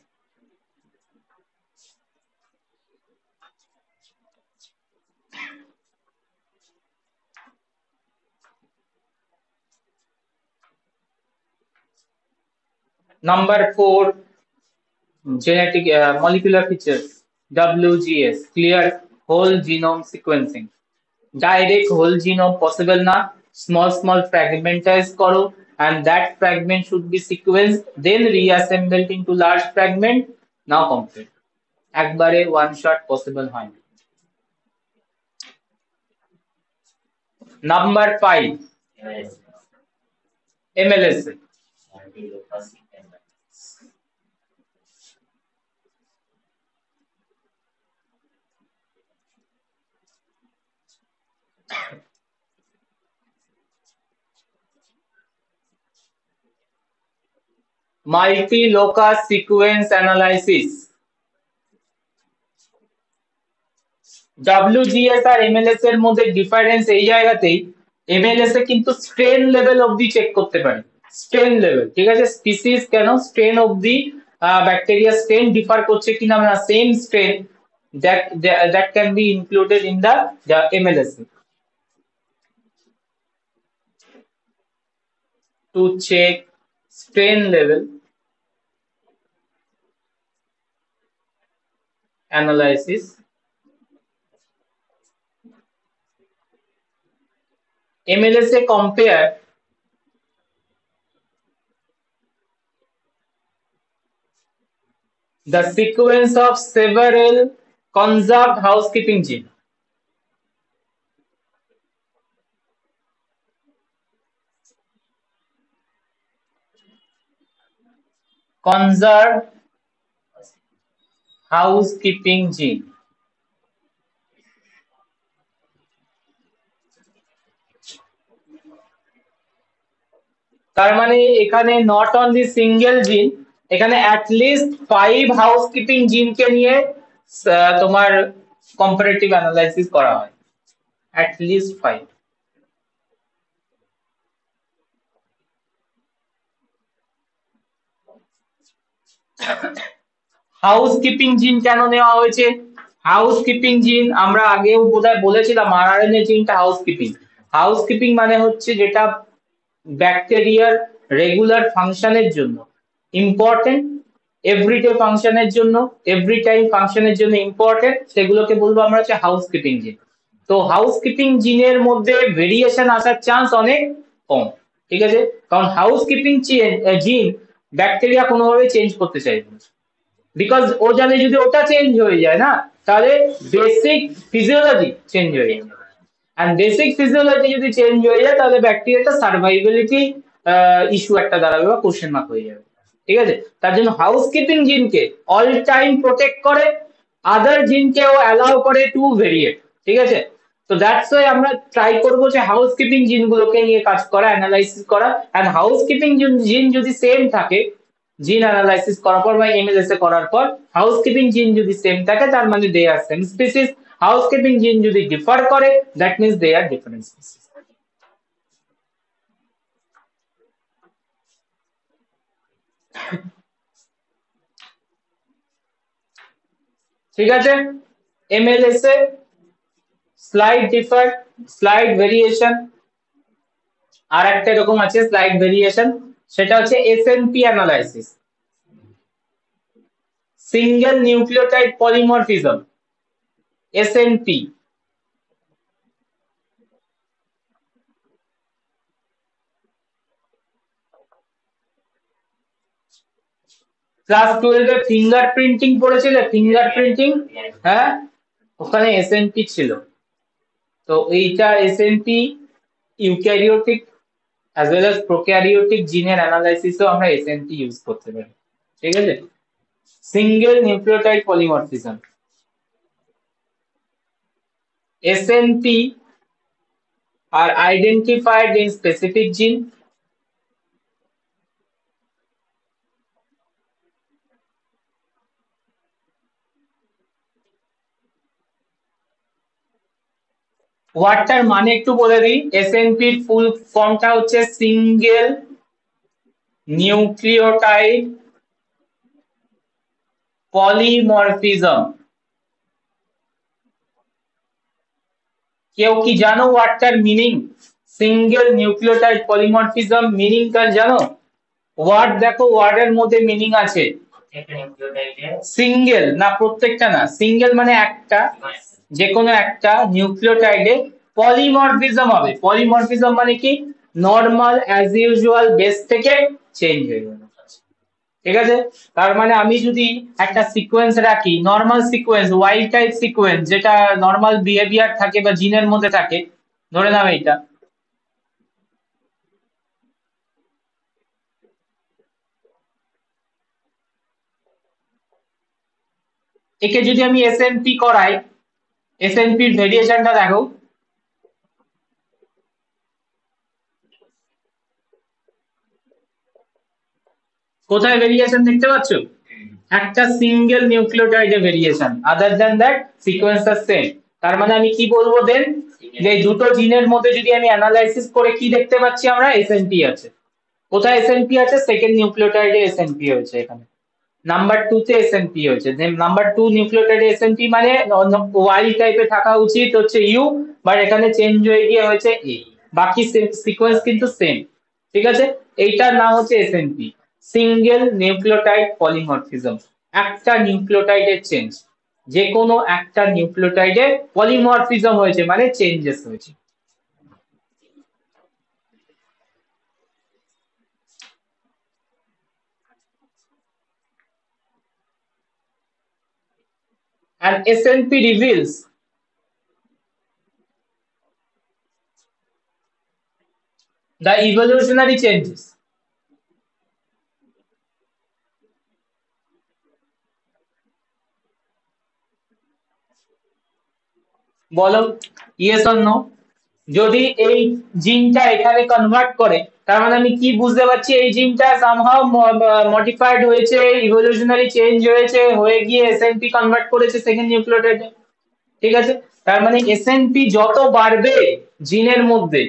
Number 4, genetic molecular features, WGS, clear whole genome sequencing. Direct whole genome possible না, small fragmentize করো, and that fragment should be sequenced then reassembled into large fragment. Now complete, একবারে one shot possible হয় না। Number 5, MLSA, multi-locus sequence analysis। WGS আর MLS এর মধ্যে difference এই জায়গাতেই, MLS এ কিন্তু স্ট্রেন লেভেল অবধি চেক করতে পারি, স্ট্রেন লেভেল, ঠিক আছে, স্পিসিস কেন স্ট্রেন অবধি ব্যাকটেরিয়া স্ট্রেন ডিফার করছে কিনা না same strain that can be included in the MLS to check strain level analysis. MLSA compare the sequence of several conserved housekeeping gene. Conserved housekeeping gene. তার মানে এখানে not only single জিন, এখানে at least 5 housekeeping জিনকে নিয়ে তোমার comparative analysis করা হয়, অ্যাটলিস্ট 5। হাউসকিপিং জিন কেন নেওয়া হয়েছে? হাউসকিপিং জিন আমরা আগেও বোধহয় বলেছিলাম, আরআরএনএ জিনটা হাউসকিপিং মানে হচ্ছে যেটা ব্যাকটেরিয়ার রেগুলার ফাংশনের জন্য ইম্পর্টেন্ট, এভরিডে ফাংশনের জন্য, এভরি টাইম ফাংশনের জন্য ইম্পর্টেন্ট, সেগুলোকে বলবো আমরা হচ্ছে হাউসকিপিং জিন। তো হাউসকিপিং জিনের মধ্যে ভেরিয়েশন আসার চান্স অনেক কম, ঠিক আছে, কারণ হাউসকিপিং জিন ব্যাকটেরিয়া কোনোভাবে চেঞ্জ করতে চাইবে না, বিকজ ও জানে যদি ওটা চেঞ্জ হয়ে যায় না তাহলে বেসিক ফিজিওলজি চেঞ্জ হয়ে যাবে, and বেসিক ফিজিওলজি যদি চেঞ্জ হয়ে যায় তাহলে ব্যাকটেরিয়াটা সার্ভাইভেবিলিটি ইস্যু একটা দাঁড়াবে বা কোশ্চেন মার্ক হয়ে যাবে, ঠিক আছে। তার জন্য হাউসকিপিং জিনকে অল টাইম প্রোটেক্ট করে, আদার জিনকেও অ্যালাউ করে টু ভেরিয়েট, ঠিক আছে। তো দ্যাটস ওয়াই আমরা ট্রাই করবো যে হাউসকিপিং জিনগুলোকে নিয়ে কাজ করা, অ্যানালাইসিস করা, এন্ড হাউসকিপিং জিন যদি সেম থাকে, জিন অ্যানালাইসিস করার পর বা এমএলএসএ করার পর হাউসকিপিং জিন যদি সেম থাকে তার মানে they are same species, housekeeping gene যদি ডিফার করে that means they are different species. ঠিক আছে, MLSA slight differ, slight variation, আর একটা এরকম আছে স্লাইড ভেরিয়েশন, সেটা হচ্ছে SNP analysis, single nucleotide polymorphism, SNP. Class 12 এ ফিঙ্গারপ্রিন্টিং পড়েছিলে? ফিঙ্গারপ্রিন্টিং, হ্যাঁ, ওখানে এসএনপি ছিল। তো এইটা SNP eukaryotic as well as prokaryotic জিনের অ্যানালাইসিসও আমরা এসএনপি ইউজ করতে পারি। ঠিক আছে, single nucleotide polymorphism. SNP are identified in specific gene. ওয়ার্ডটার মানে একটু বলে দিই। এসএনপির ফুল ফর্মটা হচ্ছে সিঙ্গেল নিউক্লিওটাইড পলিমরফিজম। কেউ কি জানো ওয়ার্ডটার মিনিং? সিঙ্গেল নিউক্লিওটাইড পলিমরফিজম মিনিংটা জানো? ওয়ার্ড দেখো, ওয়ার্ডের মধ্যে মিনিং আছে। সিঙ্গেল না, প্রত্যেকটা না, সিঙ্গেল মানে একটা, যে কোনো একটা নিউক্লিওটাইডে পলিমরফিজম হবে। পলিমরফিজম মানে কি? নর্মাল অ্যাজ ইউজুয়াল বেস থেকে চেঞ্জ হয়ে যাবে। ঠিক আছে, তার মানে আমি যদি একটা সিকোয়েন্স রাখি, normal sequence, wild type sequence, যেটা নর্মাল বিহেভিয়ার থাকে বা জিনের মধ্যে থাকে, ধরে নাও এইটা, একে যদি আমি এসএনপি করাই, এসএনপির ভেরিয়েশনটা দেখো, কোথায় ভেরিয়েশন দেখতে পাচ্ছ? একটা সিঙ্গেল নিউক্লিওটাইডে variation, other than that sequence are same. তার মানে আমি কি বলবো দেন, যে দুটো জিনের মধ্যে যদি আমি অ্যানালাইসিস করে কি দেখতে পাচ্ছি আমরা? এসএনপি আছে। কোথায় এসএনপি আছে? সেকেন্ড নিউক্লিওটাইডে এসএনপি হয়েছে এখানে, নাম্বার 2 তে এসএনপি হয়েছে। দেন নাম্বার 2 নিউক্লিওটাইডে এসএনপি মানে ওয়াইল্ড টাইপে থাকা উচিত হচ্ছে ইউ, বাট এখানে চেঞ্জ হয়ে গিয়ে হয়েছে এ। বাকি সিকোয়েন্স কিন্তু সেম। ঠিক আছে, এইটার নাম হচ্ছে এসএনপি, সিঙ্গেল নিউক্লিওটাইড পলিমরফিজম। একটা নিউক্লিওটাইডের চেঞ্জ, যে কোনো একটা নিউক্লিওটাইডে পলিমরফিজম হয়েছে মানে চেঞ্জেস হয়েছে। And SNP reveals the evolutionary changes. বলো ইয়েস অর নো। যদি এই জিনটা এখানে কনভার্ট করে, তার মানে আমি কি বুঝতে পারছি? এই জিনটা সামহাউ মডিফাইড হয়েছে, ইভলিউশনারি চেঞ্জ হয়েছে, হয়ে গিয়ে এসএনপি কনভার্ট করেছে সেকেন্ড নিউক্লিওটাইডে। ঠিক আছে, তার মানে এসএনপি যত বাড়বে জিনের মধ্যে,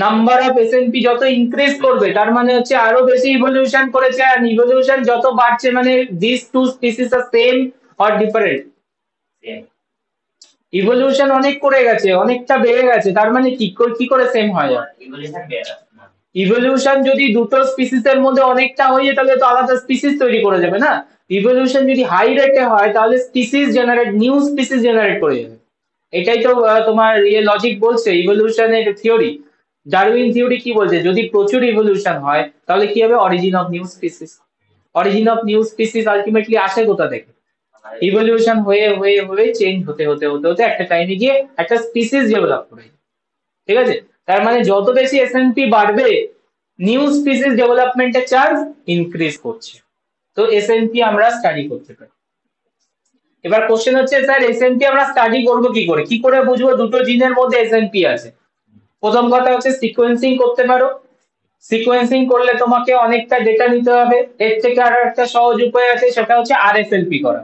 নাম্বার অফ এসএনপি যত ইনক্রিজ করবে, তার মানে হচ্ছে আরো বেশি ইভলিউশন করেছে। আর ইভলিউশন যত বাড়ছে মানে this two species are same or different? Evolution অনেক করে গেছে, অনেকটা বেড়ে গেছে, তার মানে কি করে সেম হয়? ইভলিউশন যদি দুটো স্পিসিস এর মধ্যে অনেকটা হয়ে যায়, তাহলে তো আলাদা স্পিসিস তৈরি করে যাবে না। ইভলিউশন যদি হাই রেটে হয়, তাহলে species generate, new species generate করে যাবে। এটাই তো তোমার ইয়ে লজিক বলছে ইভলিউশনের থিওরি। ডারউইন থিওরি কি বলছে? যদি প্রচুর ইভলিউশন হয়, তাহলে কি হবে? Origin of new species. Origin of new species ultimately আসে কোথা থেকে? ইভলিউশন হয়ে হয়ে হয়ে চেঞ্জ হতে হতে হতে হতে একটা টাইমে গিয়ে একটা স্পিসিস ডেভেলপ করে। ঠিক আছে, তার মানে যত বেশি এসএনপি বাড়বে, নিউ স্পিসিস ডেভেলপমেন্টের চান্স ইনক্রিজ করছে। তো এসএনপি আমরা স্টাডি করতে পারি। এবার কোশ্চেন হচ্ছে, স্যার এসএনপি আমরা স্টাডি করবো কি করে? কি করে বুঝবো দুটো জিনের মধ্যে এসএনপি আছে? প্রথম কথা হচ্ছে সিকোয়েন্সিং করতে পারো। সিকোয়েন্সিং করলে তোমাকে অনেকটা ডেটা নিতে হবে। এর থেকে আরো একটা সহজ উপায় আছে, সেটা হচ্ছে আরএফএলপি করা।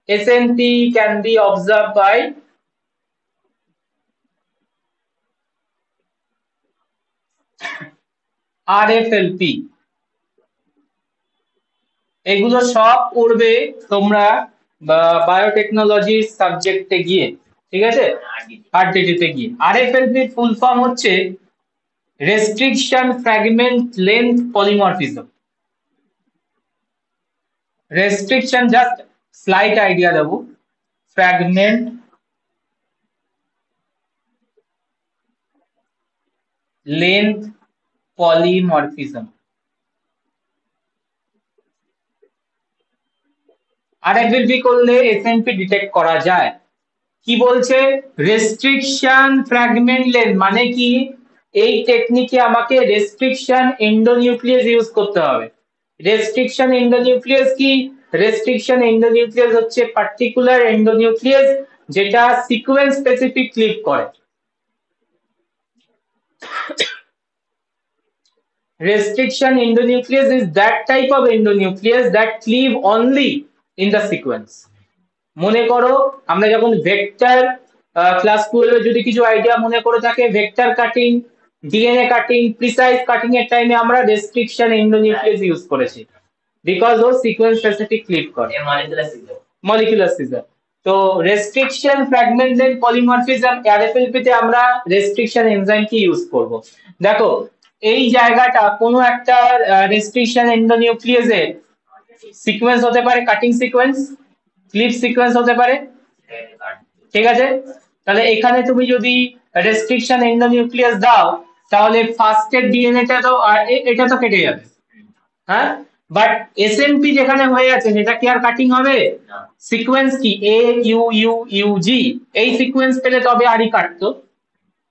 SNP can be observed by RFLP। এগুলো সব পড়বে তোমরা বায়োটেকনোলজি সাবজেক্টে গিয়ে। ঠিক আছে, আরডিটিতে গিয়ে। আরএফএলপি ফুল ফর্ম হচ্ছে restriction fragment length polymorphism. Restriction, just slight idea দেবো, ফ্র্যাগমেন্ট লেন্থ পলিমরফিজম। RFLP করলে এসএনপি ডিটেক্ট করা যায়। কি বলছে, রেস্ট্রিকশন ফ্র্যাগমেন্ট লেন্থ মানে কি, এই টেকনিকে আমাকে রেস্ট্রিকশন এন্ডোনিউক্লিয়াস ইউজ করতে হবে। রেস্ট্রিকশন এন্ডোনিউক্লিয়াস কি, রেস্ট্রিকশন এন্ডোনিউক্লিয়াস হচ্ছে পার্টিকুলার এন্ডোনিউক্লিয়াস যেটা সিকোয়েন্স স্পেসিফিক ক্লিপ করে। Restriction endonuclease is that type of endonuclease that cleave only in the sequence. মনে করো আমরা যখন ভেক্টর ক্লাস 12 এ যদি কিছু আইডিয়া মনে করে থাকে, vector cutting, DNA cutting, precise cutting এর টাইমে আমরা রেস্ট্রিকশন এন্ডোনিউক্লিয়াস ইউজ করেছি বিকজ ও সিকোয়েন্স স্পেসিফিক ক্লিপ করে, মলিকুলার সিজার। তো restriction fragment length polymorphism RFLP তে আমরা রেস্ট্রিকশন এনজাইম কি ইউজ করব। দেখো এই জায়গাটা কোনো একটা রেস্ট্রিকশন এন্ডোনিউক্লিয়াসে সিকোয়েন্স হতে পারে, কাটিং সিকোয়েন্স, ক্লিপ সিকোয়েন্স হতে পারে, ঠিক আছে। তাহলে এখানে তুমি যদি রেস্ট্রিকশন এন্ডোনিউক্লিয়াস দাও তাহলে ফার্স্টের ডিএনএটা তো এটা তো কেটে যাবে, হ্যাঁ, বাট এসএনপি যেখানে হয়ে আছে সেটা কি আর কাটিং হবে? সিকোয়েন্স কি A U U U G, এই সিকোয়েন্স পেলে তবে আরই কাটতো,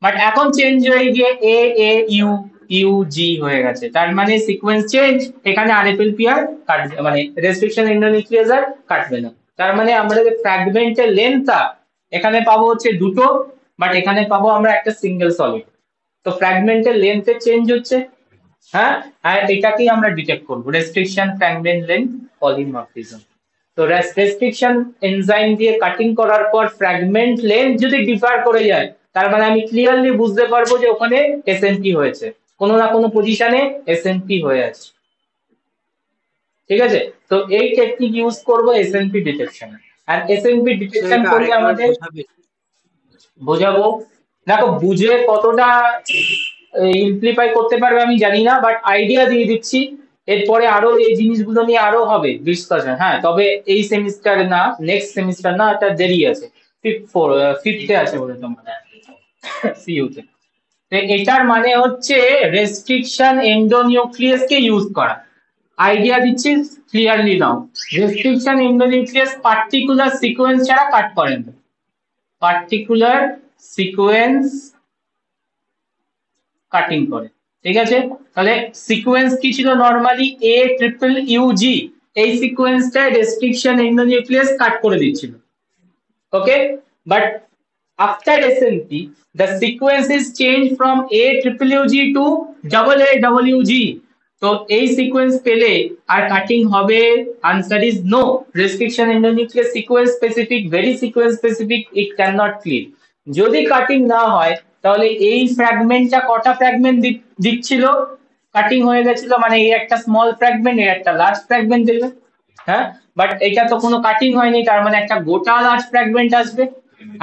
বাট এখন চেঞ্জ হয়ে গিয়ে এ এ ইউ ইউ জি হয়ে গেছে, তার মানে সিকোয়েন্স চেঞ্জ, এখানে আরএফএলপি আর কাটবে, মানে রেস্ট্রিকশন এন্ডোনিউক্লিয়াস আর কাটবে না। তার মানে আমরা যে ফ্র্যাগমেন্টের লেন্থটা এখানে পাবো হচ্ছে দুটো, বাট এখানে পাবো আমরা একটা সিঙ্গেল সলিড। তো ফ্র্যাগমেন্টের লেন্থে চেঞ্জ হচ্ছে, হ্যাঁ, আর এটাকেই আমরা ডিটেক্ট করব, রেস্ট্রিকশন ফ্র্যাগমেন্ট লেন্থ পলিমরফিজম। তো রেস্ট্রিকশন এনজাইম দিয়ে কাটিং করার পর ফ্র্যাগমেন্ট লেন্থ যদি ডিফার করে যায় তার মানে আমি ক্লিয়ারলি বুঝতে পারবো যে ওখানে এসএনপি হয়েছে, কোনো না কোনো পজিশনে এসএনপি হয়ে আছে, ঠিক আছে। তো এই টেকনিক ইউজ করব এসএনপি ডিটেকশন। আর এসএনপি ডিটেকশন এটা করলে আরেকবার আমাদের বোঝাবে? বোঝাবো, দেখো বুঝে কতটা ইমপ্লিফাই করতে পারবে আমি জানি না, বাট আইডিয়া দিয়ে দিচ্ছি। এরপরে আরো এই জিনিসগুলো নিয়ে আরো হবে ডিসকাশন, হ্যাঁ, তবে এই সেমিস্টারে না, নেক্সট সেমিস্টার না, এটা দেরি আছে, ফিফথে আছে বলে তোমার সিইউ তে। তো এটার মানে হচ্ছে রেস্ট্রিকশন এন্ডোনিউক্লিয়াস কে ইউজ করা। আইডিয়া দিচ্ছি ক্লিয়ারলি নাও, রেস্ট্রিকশন এন্ডোনিউক্লিয়াস পার্টিকুলার সিকোয়েন্স ছাড়া কাট করেন, পার্টিকুলার সিকোয়েন্স কাটিং করে, ঠিক আছে। তাহলে সিকোয়েন্স কি ছিল, নরমালি এ ট্রিপল ইউজি, এই সিকোয়েন্সটা রেস্ট্রিকশন এন্ডোনিউক্লিয়াস কাট করে দিচ্ছিল, okay, but after SNP the sequence is changed from a triple UG to double a WG, তো এই সিকোয়েন্স পেলে আর কাটিং হবে? Answer is no, restriction endonuclease sequence specific, very sequence specific, it can not clip. যদি cutting না হয় তাহলে এই ফ্র্যাগমেন্টটা কটা ফ্র্যাগমেন্ট দিচ্ছিল, কাটিং হয়ে গেছিল মানে এই একটা স্মল ফ্র্যাগমেন্ট, এই একটা লার্জ ফ্র্যাগমেন্ট দেবে, হ্যাঁ, বাট এটা তো কোনো কাটিং হয়নি, তার মানে একটা গোটা লার্জ ফ্র্যাগমেন্ট আসবে,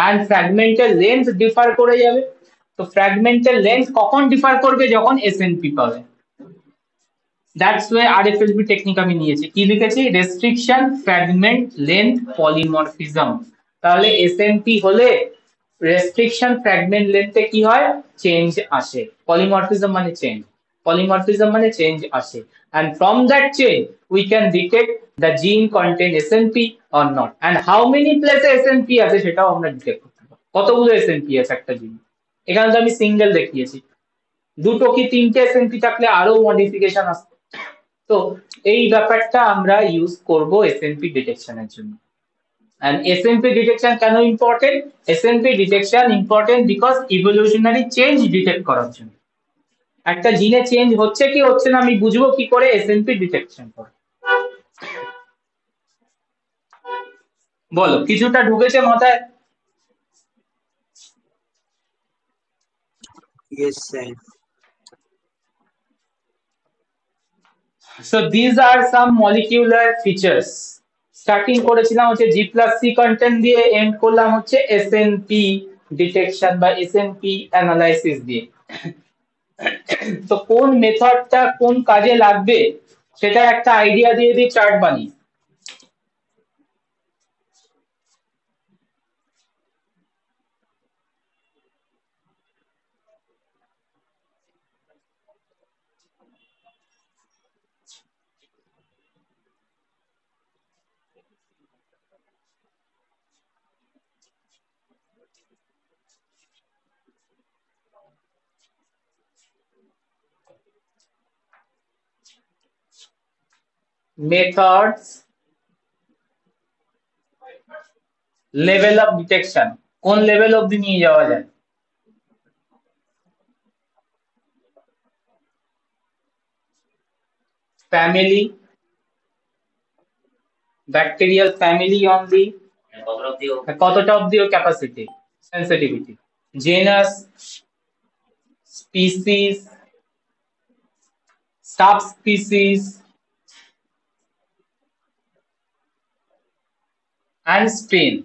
এন্ড ফ্র্যাগমেন্টের লেন্থ ডিফার করে যাবে। তো ফ্র্যাগমেন্টের লেন্থ কখন ডিফার করবে, যখন এসএনপি পাবে। দ্যাটস ওয়ে আরএফএলপি টেকনিক আমি নিয়েছি, কি লিখেছি, রেস্ট্রিকশন ফ্র্যাগমেন্ট লেন্থ পলিমরফিজম। তাহলে এসএনপি হলে রেস্ট্রিকশন ফ্র্যাগমেন্ট লেন্থে কি হয়, চেঞ্জ আসে, পলিমরফিজম মানে চেঞ্জ, পলিমরফিজম মানে চেঞ্জ আসে, and from that change we can detect the gene contain SNP or not, and how many place SNP আছে সেটাও আমরা ডিটেক্ট করতে পারবো, কতগুলো SNP আছে একটা জিন। এখানে তো আমি সিঙ্গেল দেখিয়েছি, দুটো কি তিনটে এসএনপি থাকলে আরো মডিফিকেশন আসবে। তো এই ব্যাপারটা আমরা ইউজ করব এসএনপি ডিটেকশনের জন্য। And SNP detection কেন important, SNP detection important because evolutionary change detect করার জন্য। একটা জিনে চেঞ্জ হচ্ছে কি হচ্ছে না আমি বুঝবো কি করে, এসএনপি ডিটেকশন করে। বলো কিছুটা ঢুকেছে মাথায়? Yes, sir. So these are some molecular features. Starting করেছিলাম হচ্ছে জি প্লাস সি কন্টেন্ট দিয়ে, এন্ড করলাম হচ্ছে এসএনপি ডিটেকশন বা এসএনপি অ্যানালাইসিস দিয়ে। তো কোন মেথডটা কোন কাজে লাগবে সেটা একটা আইডিয়া দিয়ে দিই চার্ট বানিয়ে। মেথডস লেভেল অফ ডিটেকশন, কোন লেভেল অবধি নিয়ে যাওয়া যায়? ফ্যামিলি, ব্যাকটেরিয়াল ফ্যামিলি অনলি, কতটা অবধি ও capacity sensitivity, genus, species, subspecies and strain.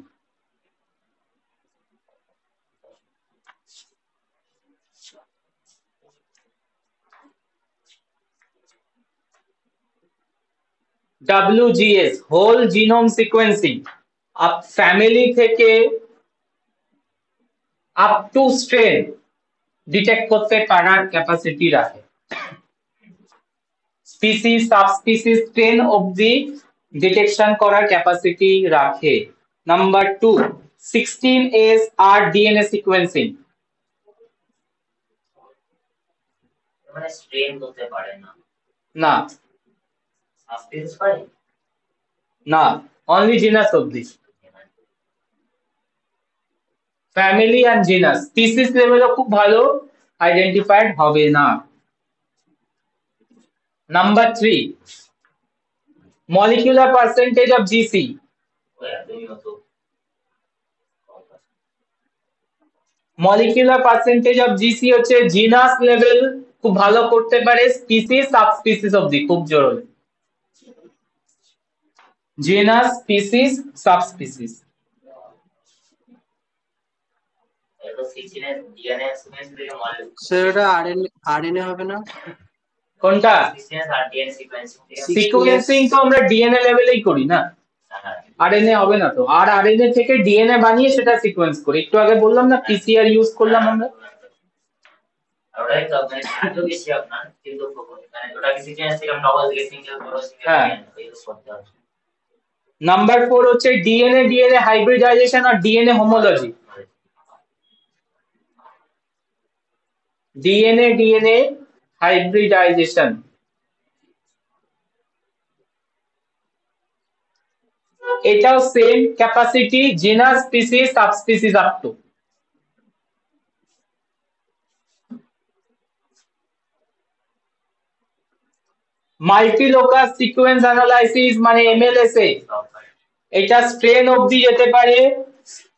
WGS whole genome sequencing, up family থেকে আপ টু স্ট্রেন ডিটেক্ট করতে পারার ক্যাপাসিটি রাখে। স্পিসিস, সাবস্পিসিস, স্ট্রেন অবধি ডিটেকশন করার ক্যাপাসিটি রাখে। Number 2, 16S R DNA sequencing. মানে স্ট্রেন করতে পারে না? না, সাবস্পিসিস পারে না, অনলি জিনাস অবধি, ফ্যামিলি এন্ড জিনাস। স্পিসিস লেভেলও খুব ভালো আইডেন্টিফাইড হবে না। Number 3, molecular percentage of GC। Molecular percentage of GC হচ্ছে জিনাস লেভেল খুব ভালো করতে পারে, স্পিসিস সাবস্পিসিস অবধি খুব জরুরি। Genus, species, subspecies. স্যার ওটা আরএনএ হবে না? কোনটা? সিকোয়েন্সিং তো আমরা ডিএনএ লেভেলেই করি না, আরএনএ হবে না তো। আর আরএনএ থেকে ডিএনএ বানিয়ে সেটা সিকোয়েন্স করি। একটু আগে বললাম না পিসিআর ইউজ করলাম আমরা। ওটাই তো মানে আরো বেশি আপনার কিন্তু মানে ওটা কি সিকোয়েন্স থেকে আমরা ডবল থেকে সিঙ্গেল করো সিঙ্গেল ইউজ করতে হবে। নাম্বার 4 হচ্ছে ডিএনএ ডিএনএ হাইব্রিডাইজেশন আর DNA homology. DNA DNA hybridization, এটাও same capacity, genus, species, subspecies up to. Multilocus sequence analysis মানে এমএলএসএ, এটা স্ট্রেন অবধি যেতে পারে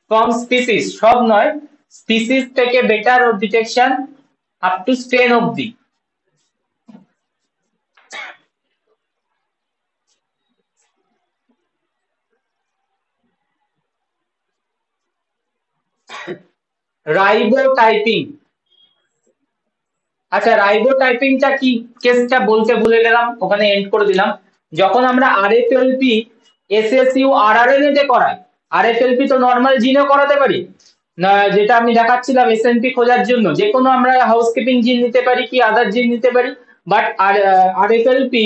ফ্রম স্পিসিস, সব নয়, স্পিসিস থেকে better detection up to strain অবধি। রাইবোটাইপিং, আচ্ছা রাইবোটাইপিংটা কি কেসটা বলতে ভুলে গেলাম, ওখানে এন্ড করে দিলাম। যখন আমরা আরএফএলপি এসএসইউ আরআরএনএ তে করাই, আরএফএলপি তো নরমাল জিনে করাতে পারি না, যেটা আমি দেখাচ্ছিলাম এসএনপি খোঁজার জন্য যে কোনো আমরা হাউসকিপিং জিন নিতে পারি কি আদার জিন নিতে পারি, বাট আরএফএলপি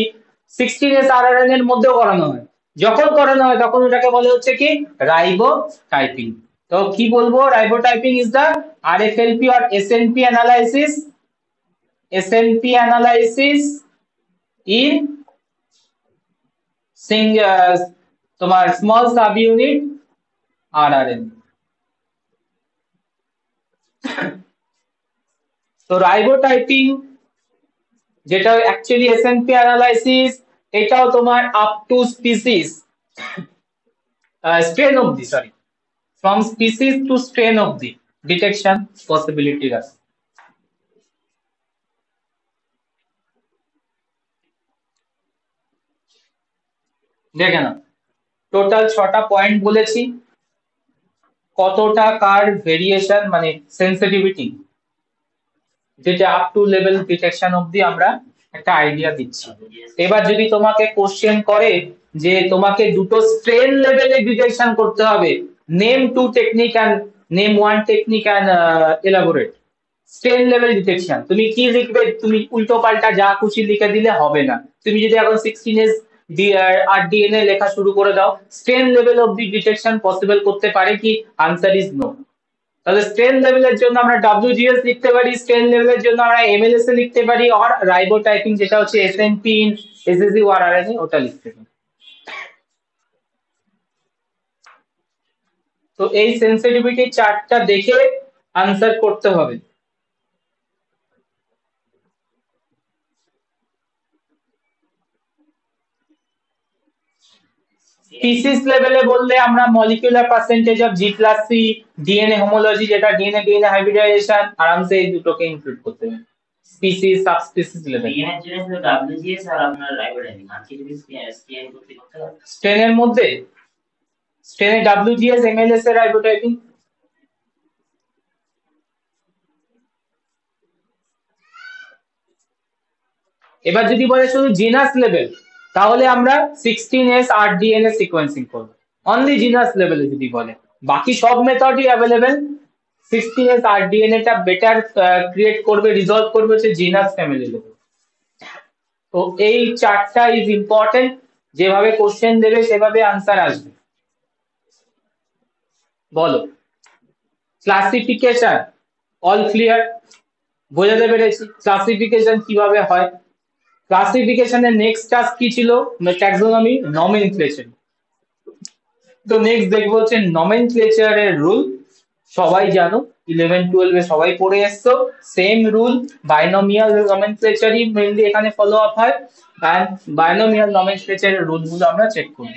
16S আরআরএনএ এর মধ্যেও করানো হয়। যখন করানো হয় তখন ওটাকে বলে হচ্ছে কি রাইবোটাইপিং। তো কি বলবো, ribotyping is the RFLP or SNP analysis, SNP analysis in তোমার স্মল সাব ইউনিট আরআরএনএ। তো রাইবোটাইপিং যেটা অ্যাকচুয়ালি এসএনপি অ্যানালাইসিস, এটাও তোমার আপ টু স্পিসিস স্ট্রেন অবধি, sorry from species to strain অবধি ডিটেকশন পসিবিলিটি আছে। দেখে না, টোটাল 6টা পয়েন্ট বলেছি, কতটা কার ভেরিয়েশন মানে সেন্সিটিভিটি, যেটা আপ টু লেভেল ডিটেকশন অবধি আমরা একটা আইডিয়া দিচ্ছি। এবার যদি তোমাকে কোশ্চেন করে যে তোমাকে দুটো স্ট্রেন লেভেলে ডিটেকশন করতে হবে, name 2 technique and name 1 technique and elaborate. Strain level detection তুমি কি লিখবে, তুমি উল্টো পাল্টা যা খুশি লিখে দিলে হবে না। তুমি যদি এখন 16S আর ডিএনএ লেখা শুরু করে দাও, strain level of detection possible করতে পারে কি? Answer is no. তাহলে স্ট্রেন লেভেলের জন্য আমরা WGS লিখতে পারি, স্ট্রেন লেভেলের জন্য আমরা MLSA লিখতে পারি, আর রাইবোটাইপিং যেটা হচ্ছে SNP SSD or RNA ওটা লিখতে হবে। তো এই সেন্সিটিভিটি চার্টটা দেখে আনসার করতে হবে। স্পিসিস লেভেলে বললে আমরা molecular percentage of G plus C, DNA homology যেটা ডিএনএ ডিএনএ হাইব্রিডাইজেশন, আরামসে এই দুটোকে ইনক্লুড করতে হবে স্পিসিস সাবস্পিসিস লেভেল। ডিএনএ এর জন্য ডব্লিউজিএস আর আপনার রাইবোডাইজিং আর কি যদি স্টেন করতে হবে স্টেনের মধ্যে স্টেনে ডব্লিউজিএস এমএলএস এর রাইবোটাইপিং। এবার যদি বলে শুধু জিনাস লেভেল তাহলে আমরা 16S rDNA সিকোয়েন্সিং করব অনলি জিনাস লেভেলে। যদি বলে বাকি সব মেথডই অ্যাভেলেবেল, 16S rDNA টা বেটার ক্রিয়েট করবে, রিজলভ করবে হচ্ছে জিনাস ফ্যামিলি লেভেল। তো এই চারটা ইজ ইম্পর্টেন্ট, যেভাবে কোশ্চেন দেবে সেভাবে আনসার আসবে। বলো ক্লাসিফিকেশন অল ক্লিয়ার? বোঝাতে পেরেছি ক্লাসিফিকেশন কিভাবে হয়। ক্লাসিফিকেশনের নেক্সট টাস্ক কি ছিল? Taxonomy, nomenclature. তো নেক্সট দেখবো হচ্ছে নমেনক্লেচারের রুল। সবাই জানো 11-12 সবাই পড়ে এসছো, সেম রুল। বাইনোমিয়াল নমেনক্লেচারই মেইনলি এখানে ফলো আপ হয়, এন্ড বাইনোমিয়াল নমেনক্লেচারের রুল গুলো আমরা চেক করব।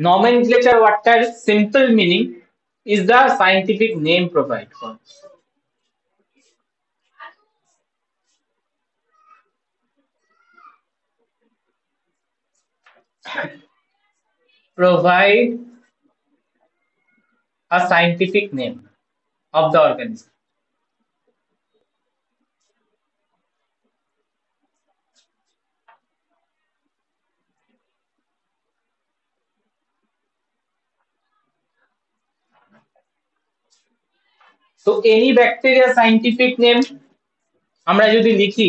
Nomenclature wordটার simple meaning is the scientific name provide for. Provide a scientific name of the organism. So any bacteria scientific name আমরা যদি লিখি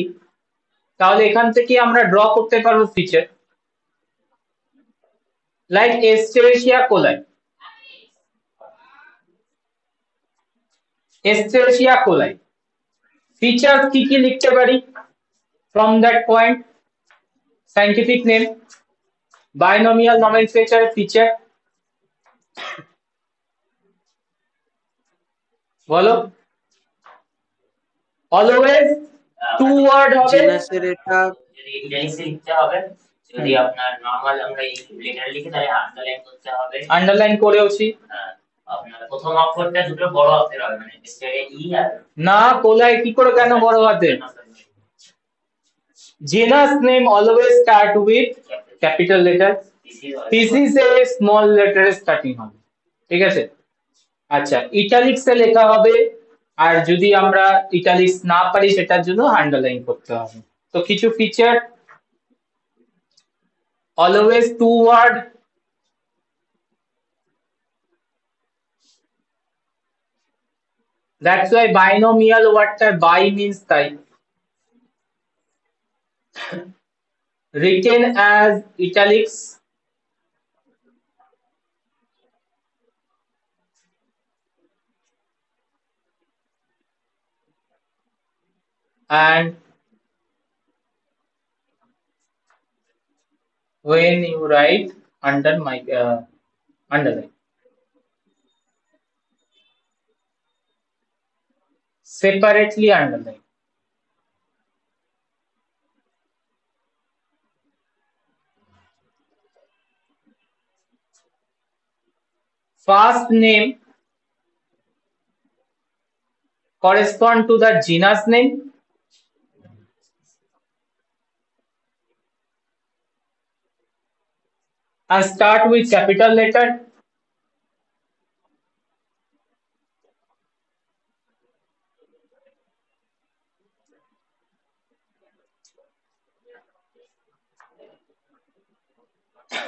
তাহলে এখান থেকে আমরা ড্র করতে পারবো ফিচার, লাইক এস্টেরেশিয়া কোলাই। এস্টেরেশিয়া কোলাই ফিচার কি কি লিখতে পারি? From that point scientific name, binomial nomenclature feature, বলো অলওয়েজ টু ওয়ার্ড হবে। জিনাসের এটা যদি ইংলিশে লিখতে হবে, যদি আপনার নরমাল আমরা লেটার লিখি তাহলে আন্ডারলাইন করতে হবে। আন্ডারলাইন করেওছি। আপনার প্রথম অক্ষরটা দুটো বড় হাতের হবে, মানে স্টেরে ই আর না, কোলাই কি করে কেন বড় হাতের? Genus name always start with capital letter, species এ স্মল লেটারে স্টার্টিং হবে, ঠিক আছে? আচ্ছা, ইটালিক্স এ লেখা হবে, আর যদি আমরা ইটালিক্স না পারি সেটার জন্য আন্ডারলাইন করতে হবে। তো কিছু feature, always two word, that's why binomial wordটা by means তাই। written as italics, and when you write under my underline, separately underline. First name correspond to the genus name, and start with capital letter.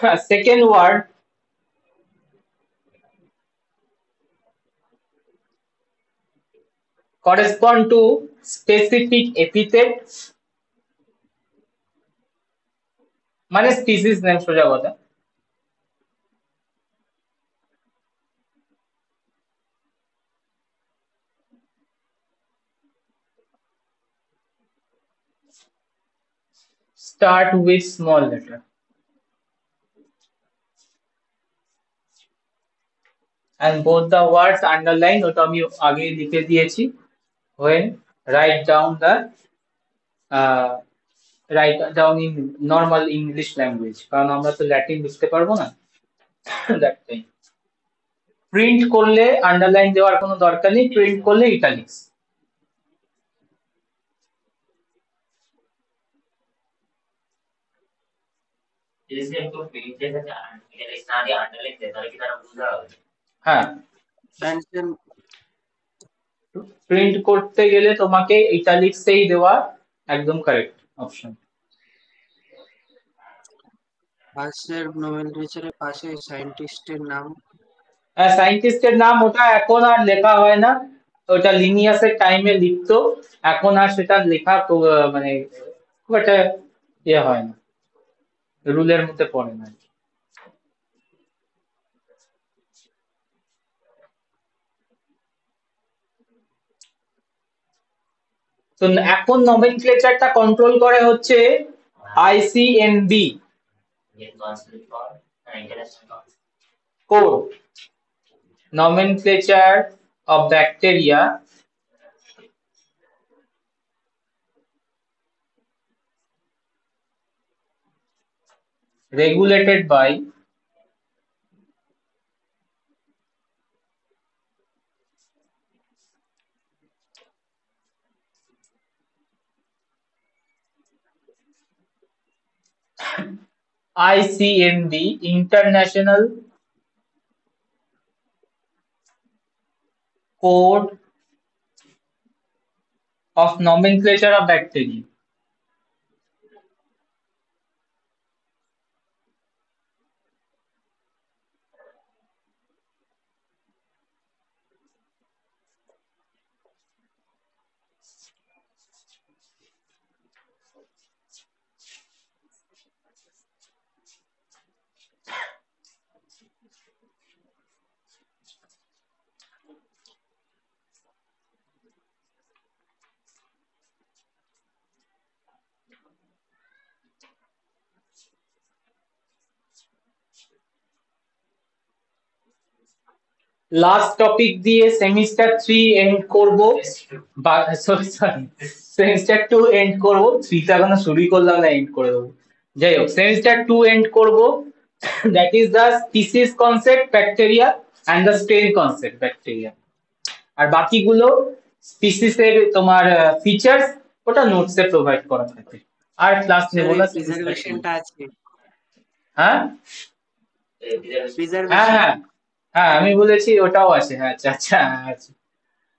Second word correspond to specific epithet মানে species name সোজা কথা। Start with small letter and both the words underline, ওটা আমি আগে লিখে দিয়েছি। when write down the uh, write down in normal English language, কারণ আমরা তো ল্যাটিন লিখতে পারবো না। that time প্রিন্ট করলে আন্ডারলাইন দেওয়ার কোনো দরকার নেই, প্রিন্ট করলে ইটালিক্স। হ্যাঁ, প্রিন্ট করতে গেলে তোমাকে ইটালিক্সেই দেওয়া একদম কারেক্ট অপশন। পাশের নোমেনক্লেচারের পাশে সায়েন্টিস্টের নাম, হ্যাঁ সায়েন্টিস্টের নাম ওটা এখন আর লেখা হয় না, ওটা লিনিয়াসের টাইমে লিখতো, এখন আর সেটা লেখা মানে খুব একটা ইয়ে হয় না, রুলের মধ্যে পড়ে না। তো এখন নমেনক্লেচারটা কন্ট্রোল করে হচ্ছে আইসিএনবি code, nomenclature of bacteria regulated by ICNB, International Code of Nomenclature of Bacteria. Last topic দিয়ে সেমিস্টার 3 এন্ড করব, সরি সেমিস্টার 2 এন্ড করব, 3 টা এখনো শুরুই করলাম না, এন্ড করে দেবো। যাই হোক, সেমিস্টার 2 এন্ড করব, that is the species concept bacteria and the strain concept bacteria, আর বাকিগুলো স্পিসিসের তোমার ফিচার্স ওটা নোটসে প্রোভাইড করা থাকে, আর ক্লাস নেব না। প্রিজার্ভেশনটা আছে, হ্যাঁ হ্যাঁ হ্যাঁ হ্যাঁ আমি বলেছি ওটাও আছে, হ্যাঁ আচ্ছা আচ্ছা আছে,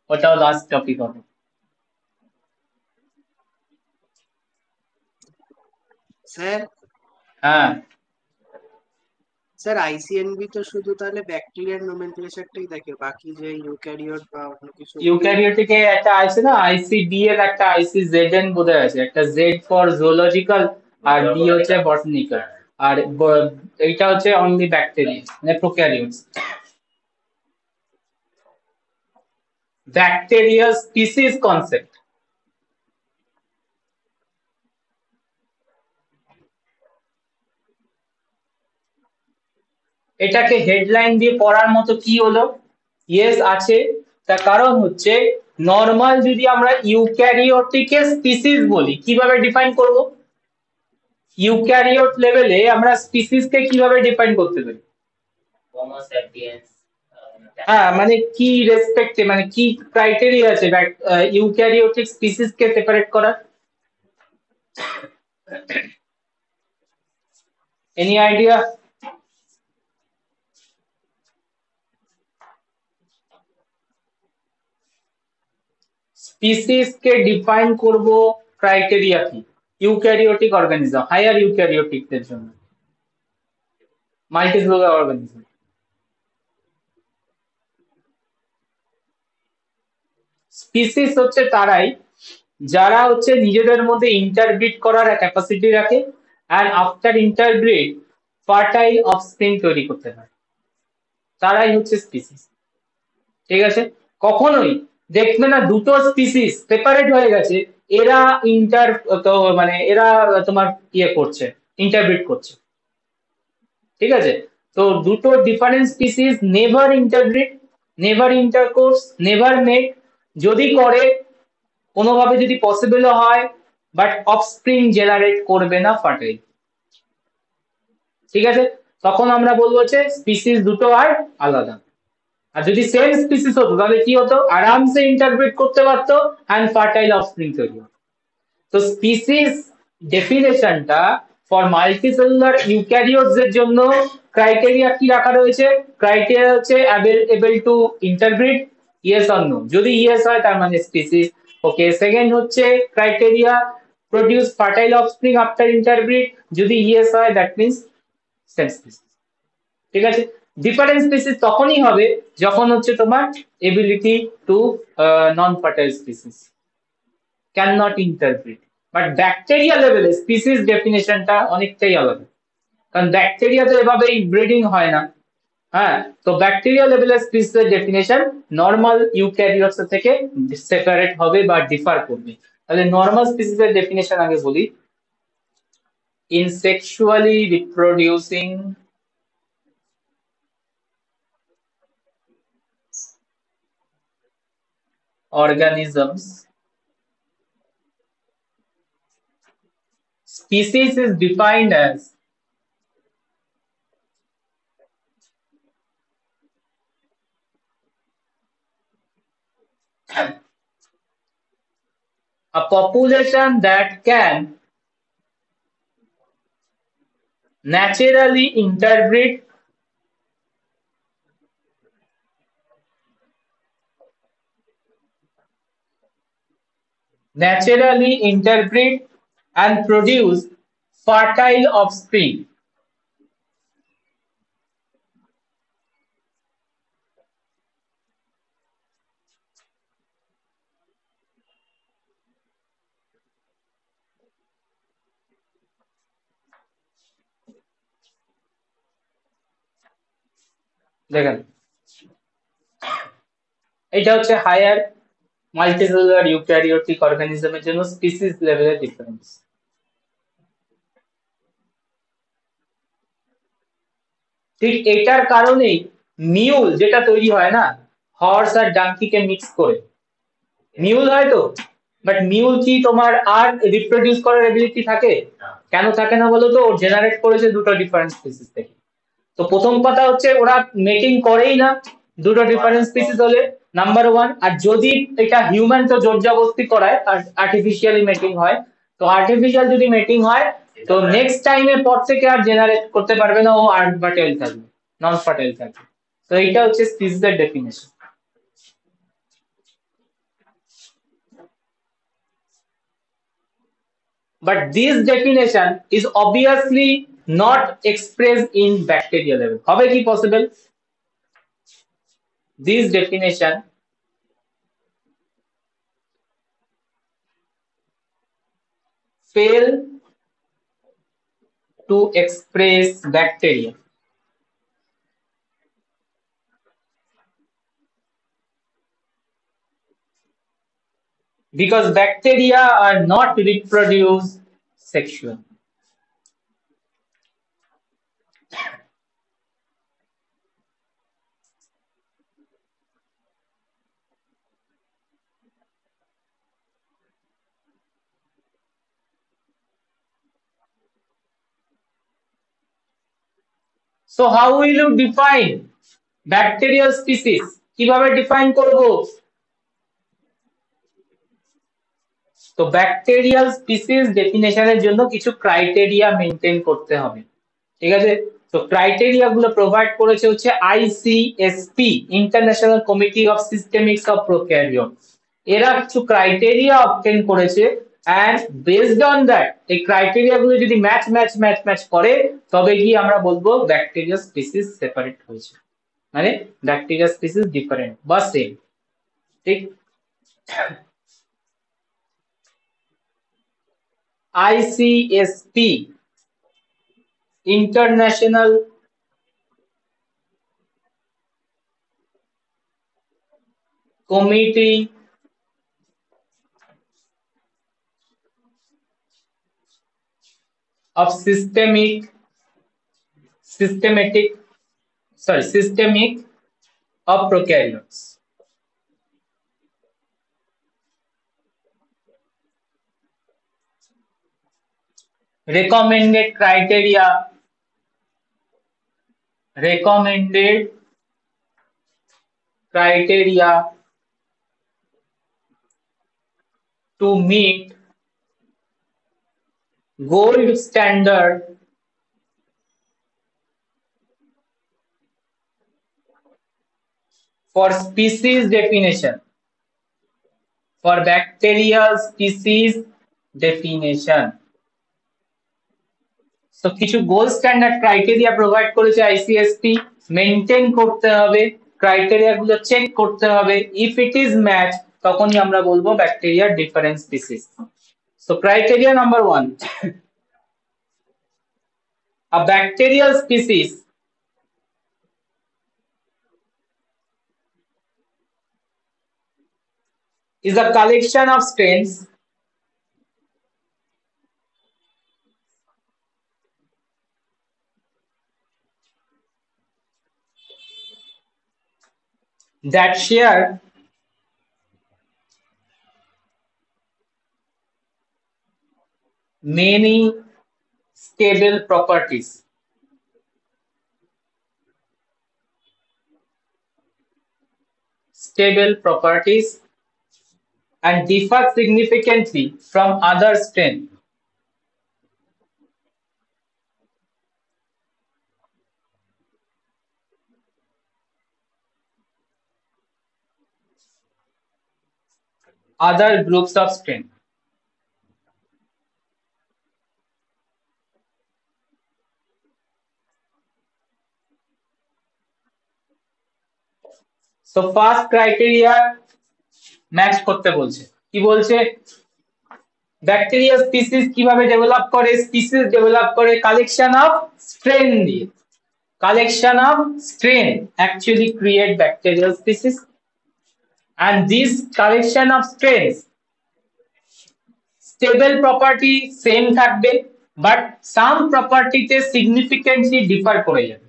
ওটাও লাস্ট টপিক হবে। স্যার হ্যাঁ স্যার আইসিএনবি তো শুধু তাহলে ব্যাকটেরিয়ার নোমেনক্লেচারটাই দেখে, বাকি যে ইউক্যারিওট বা অন্য কিছু ইউক্যারিওটিকে একটা আছে না আইসিডি এর, একটা আইসিজেডএন বোধহয় আছে, একটা জেড ফর জুলজিক্যাল আর ডি হচ্ছে বটানিক্যাল, আর এইটা হচ্ছে অনলি ব্যাকটেরিয়া মানে প্রোক্যারিওটস। ব্যাকটেরিয়া স্পিসিস কনসেপ্ট, এটাকে হেডলাইন দিয়ে পড়ার মতো কি হলো? ইয়েস আছে, তার কারণ হচ্ছে নরমাল যদি আমরা ইউক্যারিওটিকে স্পিসিস বলি কিভাবে ডিফাইন করব? ইউক্যারিওট লেভেলে আমরা স্পিসিসকে কিভাবে ডিফাইন করতে পারি? হোমো স্যাপিয়েন্স, হ্যাঁ মানে কি রেসপেক্টে, মানে কি ক্রাইটেরিয়া আছে ইউক্যারিওটিক স্পিসিসকে সেপারেট করার? Any idea? স্পিসিস কে ডিফাইন করব ক্রাইটেরিয়া কি ইউক্যারিওটিক অর্গানিজম, হায়ার ইউক্যারিওটিকদের জন্য? Multicellular organism. স্পিসিস হচ্ছে তারাই যারা হচ্ছে নিজেদের মধ্যে ইন্টারব্রিড করার ক্যাপাসিটি রাখে আর আফটার ইন্টারব্রিড ফার্টাইল অফস্প্রিং তৈরি করতে পারে, তারাই হচ্ছে স্পিসিস। ঠিক আছে, কখনোই দেখবে না দুটো স্পিসিস সেপারেট হয়ে গেছে, এরা ইন্টার তো মানে এরা তোমার ইয়ে করছে, ইন্টারব্রিড করছে। ঠিক আছে, তো দুটো different species never interbreed, never intercourse, never mate, যদি করে কোনোভাবে যদি পসিবল হয়, বাট অফস্প্রিং জেনারেট করবে না ফার্টাইল। ঠিক আছে, তখন আমরা বলবো যে স্পিসিস দুটো আর আলাদা। আর যদি সেম স্পিসিস হতো তাহলে কি হতো, আরামসে ইন্টারপ্রেট করতে পারতো এন্ড ফার্টাইল অফস্প্রিং তৈরি হতো। তো স্পিসিস ডেফিনেশনটা ফর মাল্টিসেলুলার ইউক্যারিওটস এর জন্য ক্রাইটেরিয়া কি রাখা রয়েছে, ক্রাইটেরিয়া হচ্ছে able to interbreed, yes or no, যদি ইয়েস হয় তার মানে স্পিসিস। ওকে, সেকেন্ড হচ্ছে criteria produce fertile offspring after interbreed, যদি ইয়েস হয় দ্যাট মিন্স সেম স্পিসিস। ঠিক আছে, ডিফারেন্ট স্পিসিস তখনই হবে যখন হচ্ছে তোমার ability to non fertile species can not interbreed. But bacteria লেভেলে স্পিসিস ডেফিনেশনটা অনেকটাই আলাদা, কারণ ব্যাকটেরিয়া তো এভাবেই ব্রিডিং হয় না। হ্যাঁ, তো ব্যাকটেরিয়া লেভেলের স্পিসিসের ডেফিনেশন নর্মাল ইউক্যারিওটস থেকে সেপারেট হবে বা ডিফার করবে। তাহলে নর্মাল স্পিসিসের ডেফিনেশন আগে বলি। In sexually reproducing organisms, species is defined as a population that can naturally interbreed and produce fertile offspring. দেখেন, এটা হচ্ছে হায়ার মাল্টিসেলুলার ইউক্যারিওটিক অর্গানিজমের জন্য স্পিসিস লেভেলের ডিফারেন্স। ঠিক এটার কারণেই মিউল যেটা তৈরি হয় না, হর্স আর ডাঙ্কিকে মিক্স করে মিউল হয় তো, বাট মিউল কি তোমার আর রিপ্রোডিউস করার এবিলিটি থাকে? কেন থাকে না বলো তো, ও জেনারেট করেছে দুটো ডিফারেন্ট স্পিসিস থেকে। তো প্রথম কথা হচ্ছে ওরা মেটিং করেই না দুটো ডিফারেন্ট স্পিসিস হলে, নাম্বার ওয়ান। আর যদি এটা হিউম্যান তো জোর জবরদস্তি করায় আর আর্টিফিশিয়ালি মেটিং হয়, তো আর্টিফিশিয়াল যদি মেটিং হয় তো নেক্সট টাইমের পর থেকে আর জেনারেট করতে পারবে না, ও আনফার্টাইল থাকবে, নন ফার্টাইল থাকবে। তো এইটা হচ্ছে স্পিসিসের definition. But this definition is obviously not expressed in bacterial level. However, কি possible? This definition fail to express bacteria. Because bacteria are not reproduced sexually. So how will you define bacterial species? কিভাবে define করব? তো bacterial species ডেফিনেশনের জন্য কিছু criteria maintain করতে হবে। ঠিক আছে, তো ক্রাইটেরিয়া গুলো প্রোভাইড করেছে হচ্ছে ICSP, International Committee of systemics of prokaryote. এরা কিছু ক্রাইটেরিয়া অবটেন করেছে and based on that এই ক্রাইটেরিয়া গুলো যদি ম্যাচ ম্যাচ ম্যাচ ম্যাচ করে তবে গিয়ে আমরা বলবো ব্যাকটেরিয়া স্পিসিস সেপারেট হয়েছে, মানে ব্যাকটেরিয়া স্পিসিস ডিফারেন্ট বা সেম। ঠিক, ICSP International Committee of systemic of prokaryotes. Recommended criteria to meet gold standard for species definition, for bacterial species definition. So কিছু গোল্ড স্ট্যান্ডার্ড ক্রাইটেরিয়া প্রোভাইড করেছে আইসিএসপি, maintain করতে হবে, criteria গুলো check করতে হবে, if it is match তখনই আমরা বলবো bacteria different species. So criteria number 1, a bacterial species is a collection of strains that share many stable properties. And differ significantly from other strains. Other groups of strain. So first criteria match করতে বলছে, কি বলছে, bacteria species কিভাবে develop করে, species develop করে collection of strain দিয়ে, collection of strain actually create bacterial species, and this collection of strains stable property same থাকবে, but some property তে significantly differ করে যাবে।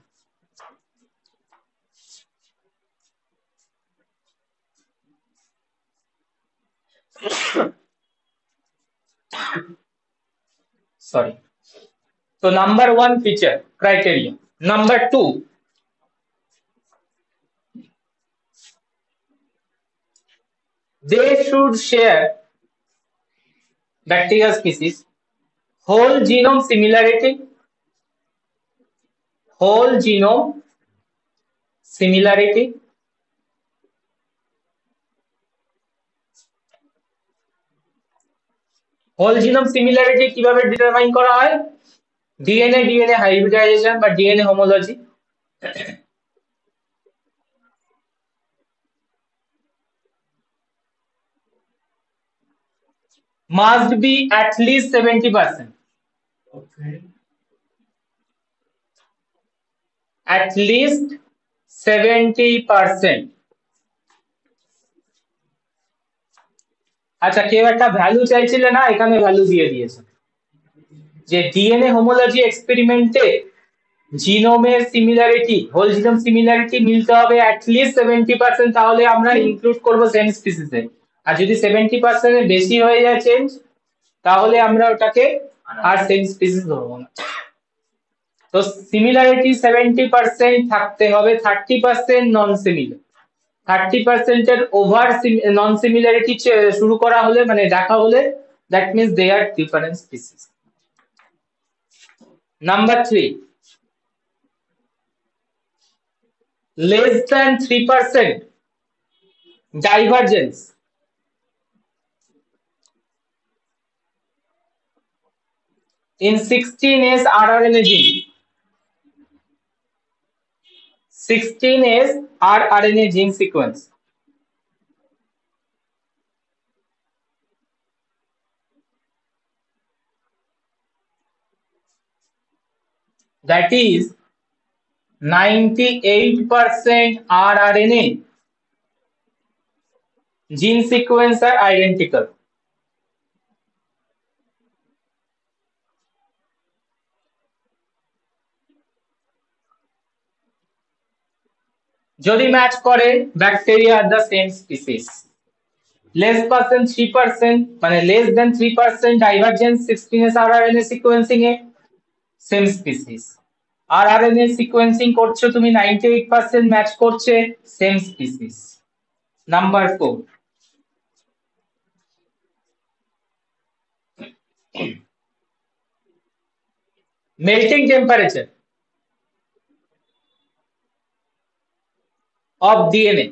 Sorry. So number 1 feature criteria. Number 2, they should share bacterial species whole genome similarity, whole genome similarity, whole genome similarity কিভাবে determine করা হয়, DNA hybridization বা DNA হোমোলজি, must be at least 70%. Okay. At least 70%. আচ্ছা, কেউ একটা value চাইছিলে না, এখানে ভ্যালু দিয়ে দিয়েছে যে ডিএনএ হোমোলজি এক্সপেরিমেন্টে জিনোমের সিমিলারিটি, হোল জিনোম সিমিলারিটি মিলতে হবে at least 70%, তাহলে আমরা ইনক্লুড করব সেম স্পিসিসে, আর যদি 70% এর বেশি হয়ে যায় চেঞ্জ তাহলে আমরা ওটাকে আর সেম স্পিসিস ধরবো না। তো সিমিলারিটি 70% থাকতে হবে, 30% নন সিমিলার, 30% এর ওভার নন সিমিলারিটি শুরু করা হলে মানে দেখা হলে that means they are different species. Number 3, less than 3% divergence in 16S rRNA gene. 16S rRNA gene sequence. That is 98% rRNA gene sequence are identical. যদি ম্যাচ করে bacteria are the same species, less percent 3% মানে less than 3% divergence 16S rRNA sequencing এ same species, rRNA sequencing করছো তুমি 98% match করছে same species. Number 4, melting temperature of DNA.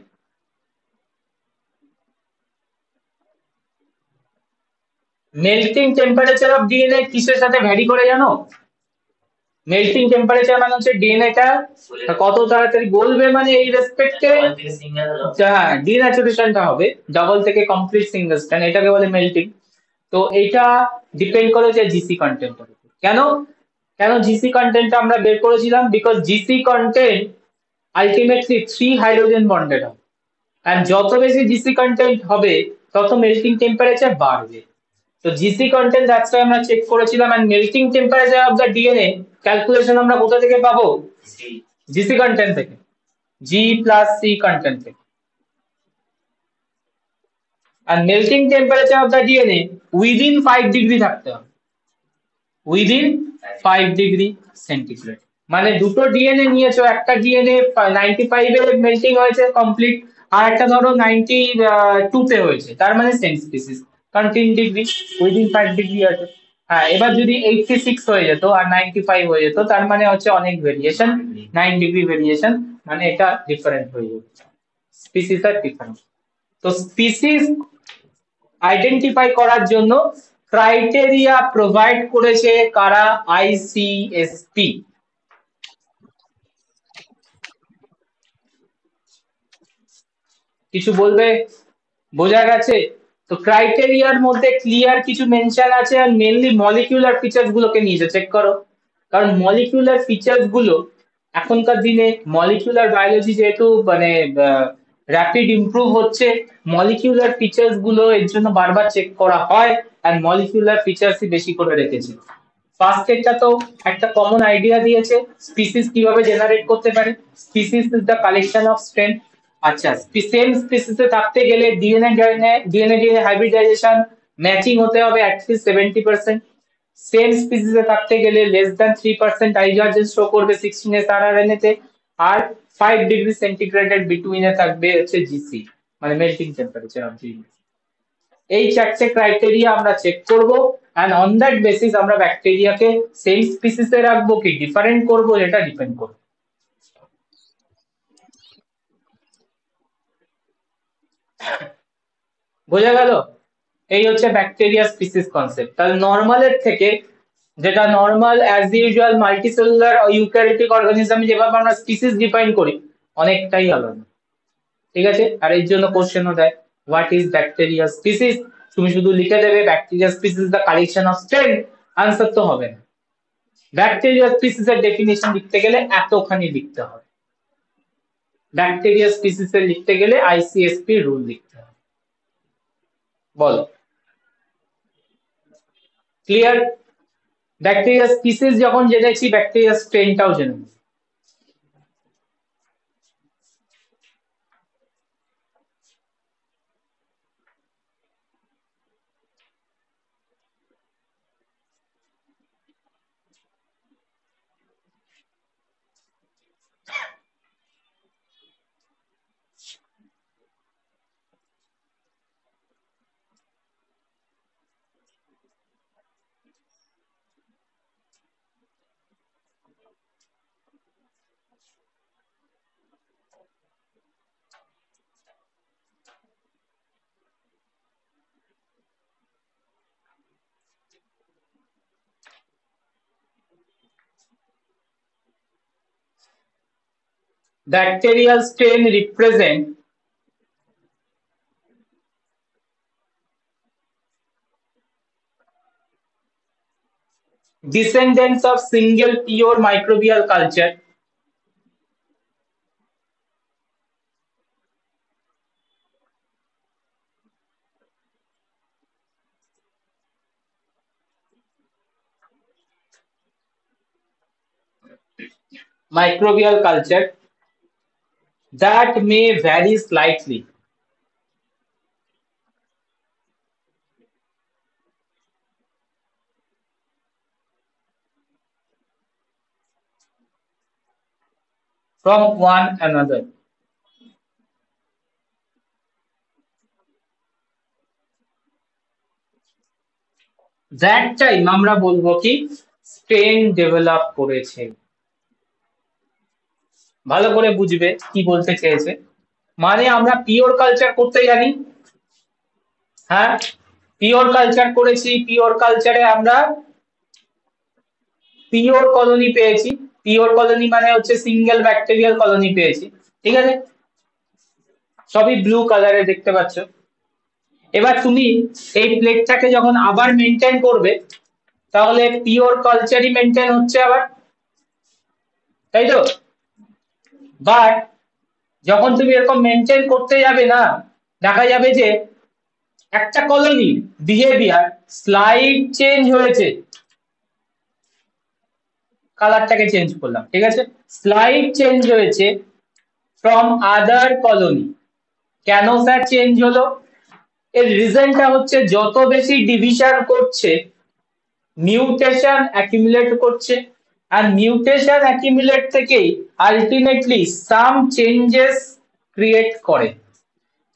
Melting temperature of DNA কিসের সাথে vary করে জানো? মেল্টিং টেম্পারেচার মানে হচ্ছে ডিএনএটা কত তাড়াতাড়ি গলবে, মানে এই রেসপেক্টে ডিন্যাচুরেশনটা হবে ডাবল থেকে কমপ্লিট সিঙ্গেল স্ট্র্যান্ড, এটাকে বলে মেল্টিং। তো এটা ডিপেন্ড করে যে জিসি কন্টেন্টের উপর। কেন কেন জিসি কন্টেন্টটা আমরা বের করেছিলাম? Because GC content ultimately 3 hydrogen bonded হবে, এন্ড যত বেশি জিসি কন্টেন্ট হবে তত মেল্টিং টেম্পারেচার বাড়বে। তো জিসি কন্টেন্ট দ্যাটস আমরা চেক করেছিলাম, and melting temperature of the DNA calculation আমরা কোথা থেকে পাবো? জিসি কন্টেন্ট থেকে, জি প্লাস সি কন্টেন্ট থেকে। Are melting temperature of the DNA within 5 degree থাকতে হবে, উইদিন 5 ডিগ্রি সেন্টিগ্রেড। মানে দুটো ডিএনএ নিয়েছো, একটা ডিএনএ 95 এ মেল্টিং হয়েছে কমপ্লিট, আর একটা ধরো 92 তে হয়েছে, তার মানে সেম স্পিসিস, কারণ 3 ডিগ্রি উইদিন 5 ডিগ্রি আছে। হ্যাঁ, এবার যদি 86 হয়ে যেত আর 95 হয়ে যেত, তার মানে হচ্ছে অনেক ভেরিয়েশন, 9 ডিগ্রি ভেরিয়েশন, মানে এটা ডিফারেন্ট হয়ে যেত, স্পিসিস আর ডিফারেন্ট। তো স্পিসিস আইডেন্টিফাই করার জন্য ক্রাইটেরিয়া প্রোভাইড করেছে কারা? আইসিএসপি। কিছু বলবে? বোঝা গেছে? তো ক্রাইটেরিয়ার মধ্যে ক্লিয়ার কিছু মেনশন আছে, আর মেনলি মলিকিউলার ফিচার্স গুলোকে নিয়ে চেক করো, কারণ মলিকিউলার ফিচার্স গুলো এখনকার দিনে মলিকিউলার বায়োলজি যেহেতু মানে র্যাপিড ইমপ্রুভ হচ্ছে, মলিকিউলার ফিচার্স গুলো এর জন্য বারবার চেক করা হয়, আর মলিকিউলার ফিচার্সই বেশি করে রেখেছে। ফার্স্ট এটা তো একটা কমন আইডিয়া দিয়েছে স্পিসিস কিভাবে জেনারেট করতে পারে। Species is the collection of strain. আচ্ছা, সেম স্পিসিসে থাকতে গেলে ডিএনএ হাইব্রিডাইজেশন ম্যাচিং হতে হবে অ্যাটলিস্ট 70%। সেম স্পিসিসে থাকতে গেলে লেস দ্যান 3% ডাইভারজেন্স শো করবে 16S rRNA তে, আর 5 ডিগ্রি সেন্টিগ্রেডের বিটুইনে থাকবে হচ্ছে জিসি, মানে মেল্টিং টেম্পারেচার অফ ডিএনএ। এই চারটে ক্রাইটেরিয়া আমরা চেক করব, এন্ড অন দ্যাট বেসিস আমরা ব্যাকটেরিয়াকে সেম স্পিসিসে রাখবো কি ডিফারেন্ট করব, এটা ডিপেন্ড করবে। বোঝা গেল? এই হচ্ছে ব্যাকটেরিয়া স্পিসিস কনসেপ্ট। তাহলে নরমালের থেকে, যেটা normal as usual multicellular eukaryotic organism যেভাবে আমরা স্পিসিস ডিফাইন করি, অনেকটাই আলাদা। ঠিক আছে? আর এর জন্য কোশ্চেনও দেয়, হোয়াট ইজ ব্যাকটেরিয়া স্পিসিস? তুমি শুধু লিখে দেবে bacteria species the collection of strain, answer তো হবে না। ব্যাকটেরিয়া স্পিসিস এর ডেফিনিশন লিখতে গেলে এতখানি লিখতে হবে, ব্যাকটেরিয়া স্পিসিস এর লিখতে গেলে আইসিএসপি রুল লিখতে হবে। বলো, ক্লিয়ার? ব্যাকটেরিয়া স্পিসিস যখন জেনেছি, ব্যাকটেরিয়া স্ট্রেনটাও জেনে নেব। Bacterial strain represent descendants of single pure microbial culture that may vary slightly from one another. That time আমরা বলবো কি স্ট্রেন ডেভেলপ করেছে। ভালো করে বুঝবে কি বলতে চেয়েছে। মানে আমরা পিওর কালচার করতে জানি, হ্যাঁ পিওর কালচার করেছি, পিওর কালচারে আমরা পিওর কলোনি পেয়েছি। পিওর কলোনি মানে হচ্ছে সিঙ্গেল ব্যাকটেরিয়াল কলোনি পেয়েছি, ঠিক আছে? সবই ব্লু কালারে দেখতে পাচ্ছ। এবার তুমি এই প্লেটটাকে যখন আবার মেনটেন করবে, তাহলে পিওর কালচারই মেনটেন হচ্ছে আবার, তাই তো? বাট যখন তুমি এরকম মেনটেন করতে যাবে না, দেখা যাবে যে একটা কলোনি বিহেভিয়ার স্লাইড চেঞ্জ হয়েছে। কালারটাকে চেঞ্জ করলাম, ঠিক আছে? স্লাইড চেঞ্জ হয়েছে ফ্রম আদার কলোনি। কেন স্যার চেঞ্জ হলো? এর রিজনটা হচ্ছে যত বেশি ডিভিশন করছে মিউটেশন অ্যাকিউমুলেট করছে, আর মিউটেশন অ্যাকিউমুলেট থেকেই আলটিমেটলি সাম চেঞ্জেস ক্রিয়েট করে।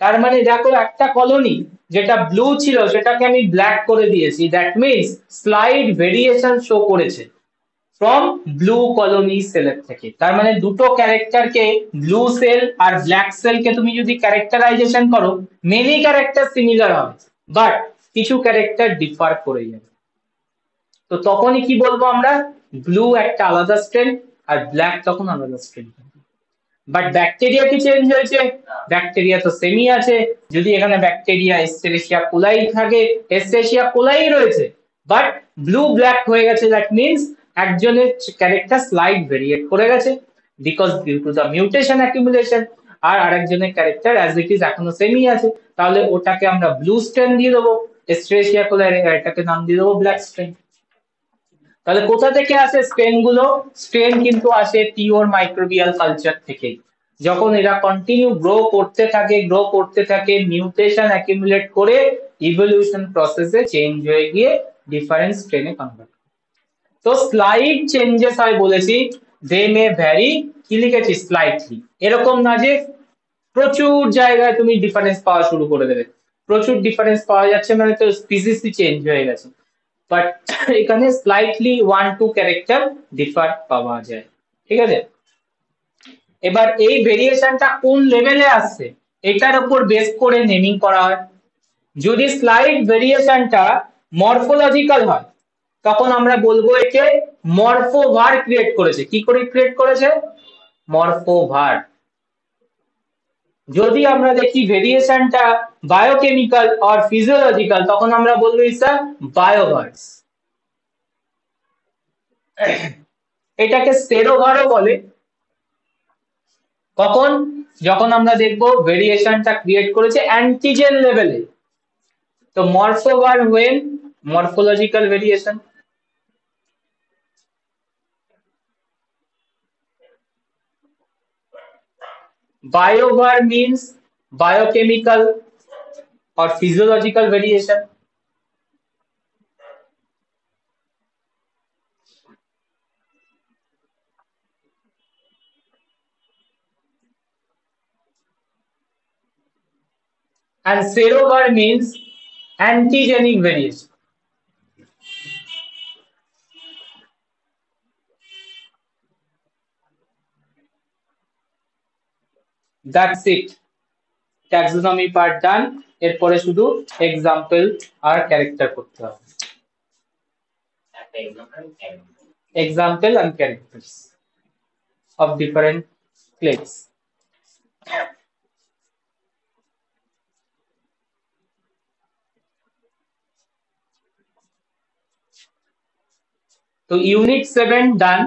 তার মানে দেখো একটা কলোনি যেটা ব্লু ছিল সেটাকে আমি ব্ল্যাক করে দিয়েছি, that means slide variation show করেছে ফ্রম ব্লু কলোনি সেলের থেকে। তার মানে দুটো ক্যারেক্টারকে ব্লু সেল আর ব্ল্যাক সেলকে তুমি যদি ক্যারেক্টারাইজেশন করো, মেনি ক্যারেক্টার সিমিলার হবে বাট কিছু ক্যারেক্টার ডিফার করে যাবে। তো তখনই কি বলবো আমরা, ব্লু একটা আলাদা স্ট্রেন আর ব্ল্যাক তখন আলাদা স্ট্রেন। বাট ব্যাকটেরিয়া কি চেঞ্জ হয়েছে? ব্যাকটেরিয়া তো সেমই আছে। যদি এখানে ব্যাকটেরিয়া এস্টেরেশিয়া কোলাই থাকে, এস্টেরেশিয়া কোলাই রয়েছে, বাট ব্লু ব্ল্যাক হয়ে গেছে, দ্যাট মিনস একজনের ক্যারেক্টার স্লাইড ভেরিয়েট করে গেছে because due to the mutation accumulation. আর আরেকজনের ক্যারেক্টার অ্যাজ ইট ইজ এখনো সেমই আছে, তাহলে ওটাকে আমরা ব্লু স্ট্রেন দিয়ে দেবো, এস্টেরেশিয়া কোলাই এটাকে নাম দিয়ে দেবো ব্ল্যাক স্ট্রেন। তাহলে কোথা থেকে আসে স্ট্রেন গুলো? স্ট্রেন কিন্তু আসে পিওর মাইক্রোবিয়াল কালচার থেকে। যখন এরা কন্টিনিউ গ্রো করতে থাকে মিউটেশন অ্যাকিউমুলেট করে ইভলিউশন প্রসেসে চেঞ্জ হয়ে গিয়ে ডিফারেন্ট স্ট্রেনে কনভার্ট। তো স্লাইড চেঞ্জেস হয় বলেছি, দে মে ভ্যারি, কি লিখেছি স্লাইটলি। এরকম না যে প্রচুর জায়গায় তুমি ডিফারেন্স পাওয়া শুরু করে দেবে। প্রচুর ডিফারেন্স পাওয়া যাচ্ছে মানে তো স্পিসিসই চেঞ্জ হয়ে গেছে, বাট এখানে স্লাইটলি 1-2 ক্যারেক্টার ডিফার পাওয়া যায়, ঠিক আছে? এবার এই ভেরিয়েশনটা কোন লেভেলে আসছে এটার উপর বেস করে নেমিং করা হয়। যদি স্লাইড ভেরিয়েশনটা মরফোলজিক্যাল হয় তখন আমরা বলবো একে মরফোভার ক্রিয়েট করেছে। কি করে ক্রিয়েট করেছে? মরফোভার। যদি আমরা দেখি ভেরিয়েশনটা বায়োকেমিক্যাল আর ফিজিওলজিক্যাল তখন আমরা বলবো ইটস আ বায়োভার্স। এটাকে সেরোভারও বলে। কখন? যখন আমরা দেখবো ভেরিয়েশনটা ক্রিয়েট করেছে অ্যান্টিজেন লেভেলে। তো morphovar when morphological variation, biovar means biochemical or physiological variation. And serovar means antigenic variation. That's it. Taxonomy part done. এরপরে শুধু এক্সাম্পল আর ক্যারেক্টার করতে হবে। Example and characters of different plates. তো ইউনিট 7 ডান।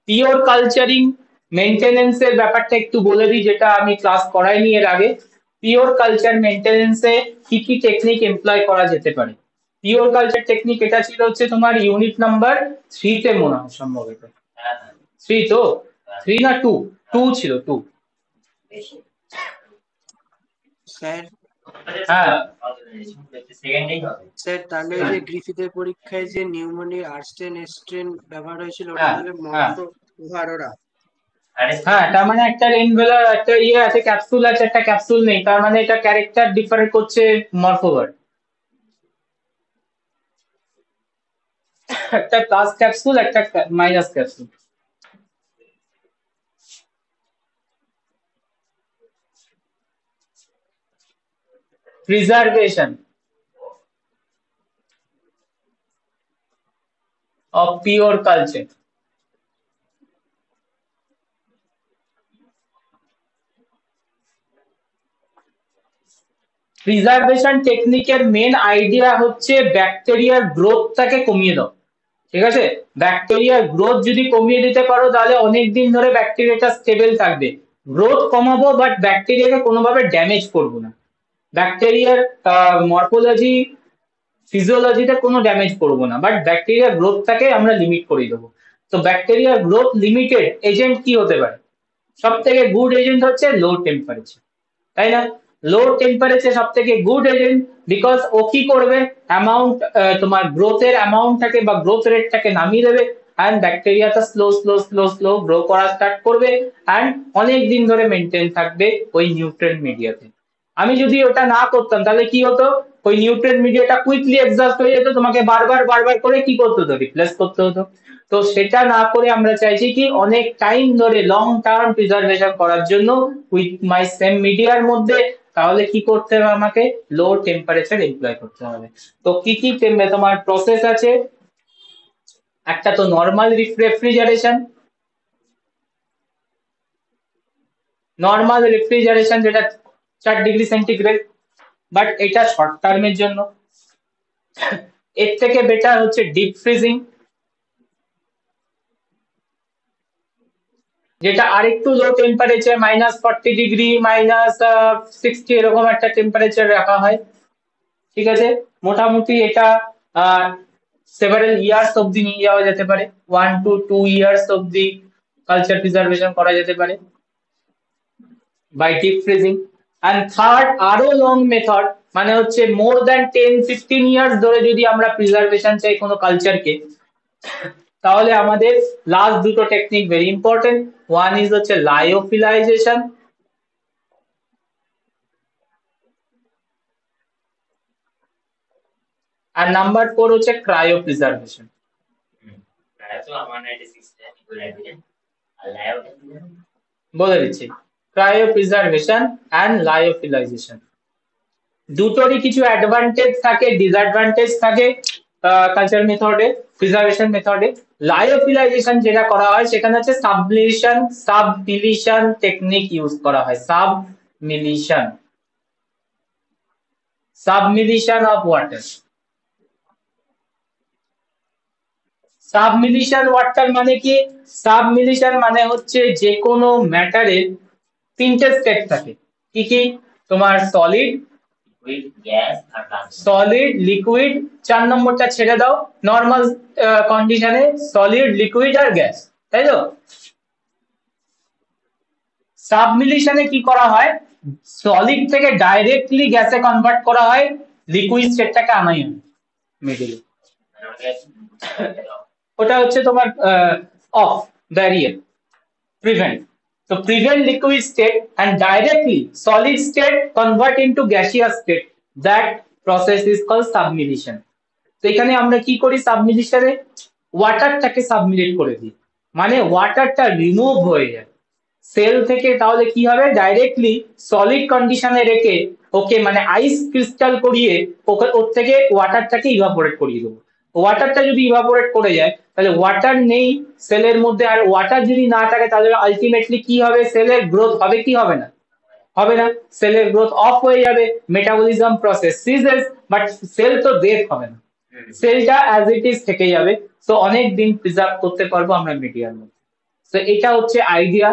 Pure কালচারিং মেইনটেনেন্সের ব্যাপারটা একটু বলে দিই, যেটা আমি ক্লাস করাইনি এর আগে। পিওর কালচার মেইনটেনেন্সে কি কি টেকনিক এমপ্লয় করা যেতে পারে? পিওর কালচার টেকনিক এটা ছিল হচ্ছে তোমার ইউনিট নাম্বার 3 তে মনে হয় সম্ভবত। 3 তো 3 না 2? 2 ছিল 2। স্যার হ্যাঁ স্যার তাহলে যে গ্রিফিথের পরীক্ষায় যে নিউমোনি আর্সেন এস্ট্রেন ব্যবহার হয়েছিল ওটা হ্যাঁ তাহলে হ্যাঁ মর্ফো উহারোরা। হ্যাঁ, তার মানে একটা এনভেলার, একটা ইয়ে আছে, ক্যাপসুল আছে, একটা ক্যাপসুল নেই, তার মানে এটা ক্যারেক্টার ডিফার করছে মরফোভার। একটা প্লাস ক্যাপসুল, একটা minus capsule. Preservation of pure culture. Preservation টেকনিকের মেন আইডিয়া হচ্ছে ব্যাকটেরিয়ার গ্রোথটাকে কমিয়ে দাও। ঠিক আছে, ব্যাকটেরিয়ার গ্রোথ যদি কমিয়ে দিতে পারো তাহলে অনেক দিন ধরে ব্যাকটেরিয়াটা স্টেবল থাকবে। গ্রোথ কমাবো বাট ব্যাকটেরিয়াকে কোনোভাবে ড্যামেজ করবো না। ব্যাকটেরিয়ার মরফোলজি ফিজিওলজিতে কোনো ড্যামেজ করবো না, বাট ব্যাকটেরিয়ার গ্রোথটাকে আমরা লিমিট করে দেবো। তো ব্যাকটেরিয়ার গ্রোথ লিমিটেড এজেন্ট কি হতে পারে? সব থেকে গুড এজেন্ট হচ্ছে লো টেম্পারেচার, তাই না? লো টেম্পারেচার সব থেকে গুড এজেন্ট, বিকজ ও কি করবে, অ্যামাউন্ট তোমার গ্রোথের অ্যামাউন্টটাকে বা গ্রোথ রেটটাকে নামিয়ে দেবে, অ্যান্ড ব্যাকটেরিয়াটা slow slow slow slow grow করা স্টার্ট করবে, অ্যান্ড অনেক দিন ধরে মেনটেন থাকবে ওই নিউট্রিয়েন্ট মিডিয়াতে। আমি যদি ওটা না করতাম তাহলে কি হতো, ওই নিউট্রিয়েন্ট মিডিয়াটা কুইকলি এক্সস্ট হয়ে যেত, তোমাকে বারবার বারবার করে কি করতে হতো, রিপ্লেস করতে হতো। তো সেটা না করে আমরা চাইছি কি অনেক টাইম ধরে লং টার্ম প্রিজার্ভেশন করার জন্য উইথ মাই সেম মিডিয়ার মধ্যে। তাহলে কি করতে হবে, আমাকে লো টেম্পারেচার এমপ্লয় করতে হবে। তো কি কি তোমার প্রসেস আছে? একটা তো নর্মাল রেফ্রিজারেশন, নর্মাল রেফ্রিজারেশন যেটা 4 ডিগ্রি সেন্টিগ্রেড, বাট এটা শর্ট টার্মের জন্য। এর থেকে বেটার হচ্ছে ডিপ ফ্রিজিং, যেটা আরেকটু লো টেম্পারেচার, -40 ডিগ্রি, -60 এরকম একটা টেম্পারেচার রাখা হয়। ঠিক আছে, মোটামুটি এটা সেভারেল ইয়ার্স অব্দি নিয়ে যাওয়া যেতে পারে, 1 to 2 ইয়ার্স অব্দি কালচার প্রিজার্ভেশন করা যেতে পারে by deep freezing. And third আরো লং মেথড, মানে হচ্ছে মোর দ্যান 10-15 ইয়ার্স ধরে যদি আমরা প্রিজার্ভেশন চাই কোনো কালচারকে, তাহলে আমাদের লাস্ট দুটো technique very important. One is হচ্ছে লায়োফিলাইজেশন, আর নাম্বার 4 হচ্ছে ক্রায়ো প্রিজার্ভেশন। বলে দিচ্ছি, ক্রায়ো প্রিজার্ভেশন অ্যান্ড লায়োফিলাইজেশন দুটোরই কিছু অ্যাডভান্টেজ থাকে, ডিসঅ্যাডভান্টেজ থাকে কালচার মেথডে, প্রিজার্ভেশন মেথডে। লায়োফিলাইজেশন যেটা করা হয় সেখানে হচ্ছে সাবমিলিশন টেকনিক ইউজ করা হয়। সাবমিলিশন অফ ওয়াটার। সাবমিলিশন ওয়াটার মানে কি? সাবমিলিশন মানে হচ্ছে যে কোনো ম্যাটারের 3টে স্টেপ থাকে। কি কি? তোমার সলিড, সলিড, লিকুইড, 4 নম্বরটা ছেড়ে দাও, নর্মাল কন্ডিশনে সলিড, লিকুইড আর গ্যাস, তাই তো? সাবমিলিশনে কি করা হয়, সলিড থেকে ডাইরেক্টলি গ্যাসে কনভার্ট করা হয়, লিকুইড স্টেটটাকে আনাই হয় মিডলে। ওটা হচ্ছে তোমার of barrier, prevent. So prevent liquid state and directly solid state convert into gaseous state. That process is called sublimation. তো এখানে আমরা কি করি, সাবমিলিশনে ওয়াটারটাকে সাবমিলেট করে দিই, মানে ওয়াটারটা রিমুভ হয়ে যায় সেল থেকে। তাহলে কি হবে, ডাইরেক্টলি সলিড কন্ডিশনে রেখে ওকে মানে আইস ক্রিস্টাল করিয়ে ওর থেকে ওয়াটারটাকে ইভাপোরেট করিয়ে দেবো। ওয়াটারটা যদি ইভাপোরেট করে যায় তাহলে ওয়াটার নেই সেলের মধ্যে, আর ওয়াটার যদি না থাকে তাহলে আলটিমেটলি কি হবে, সেলের গ্রোথ হবে কি হবে না, হবে না, সেলের গ্রোথ অফ হয়ে যাবে, metabolism process ceases, but cell তো ডেথ হবে না, সেলটা অ্যাজ ইট ইজ থেকে যাবে। সো অনেক দিন প্রিজার্ভ করতে পারবো আমরা মিডিয়ার মধ্যে। তো এটা হচ্ছে আইডিয়া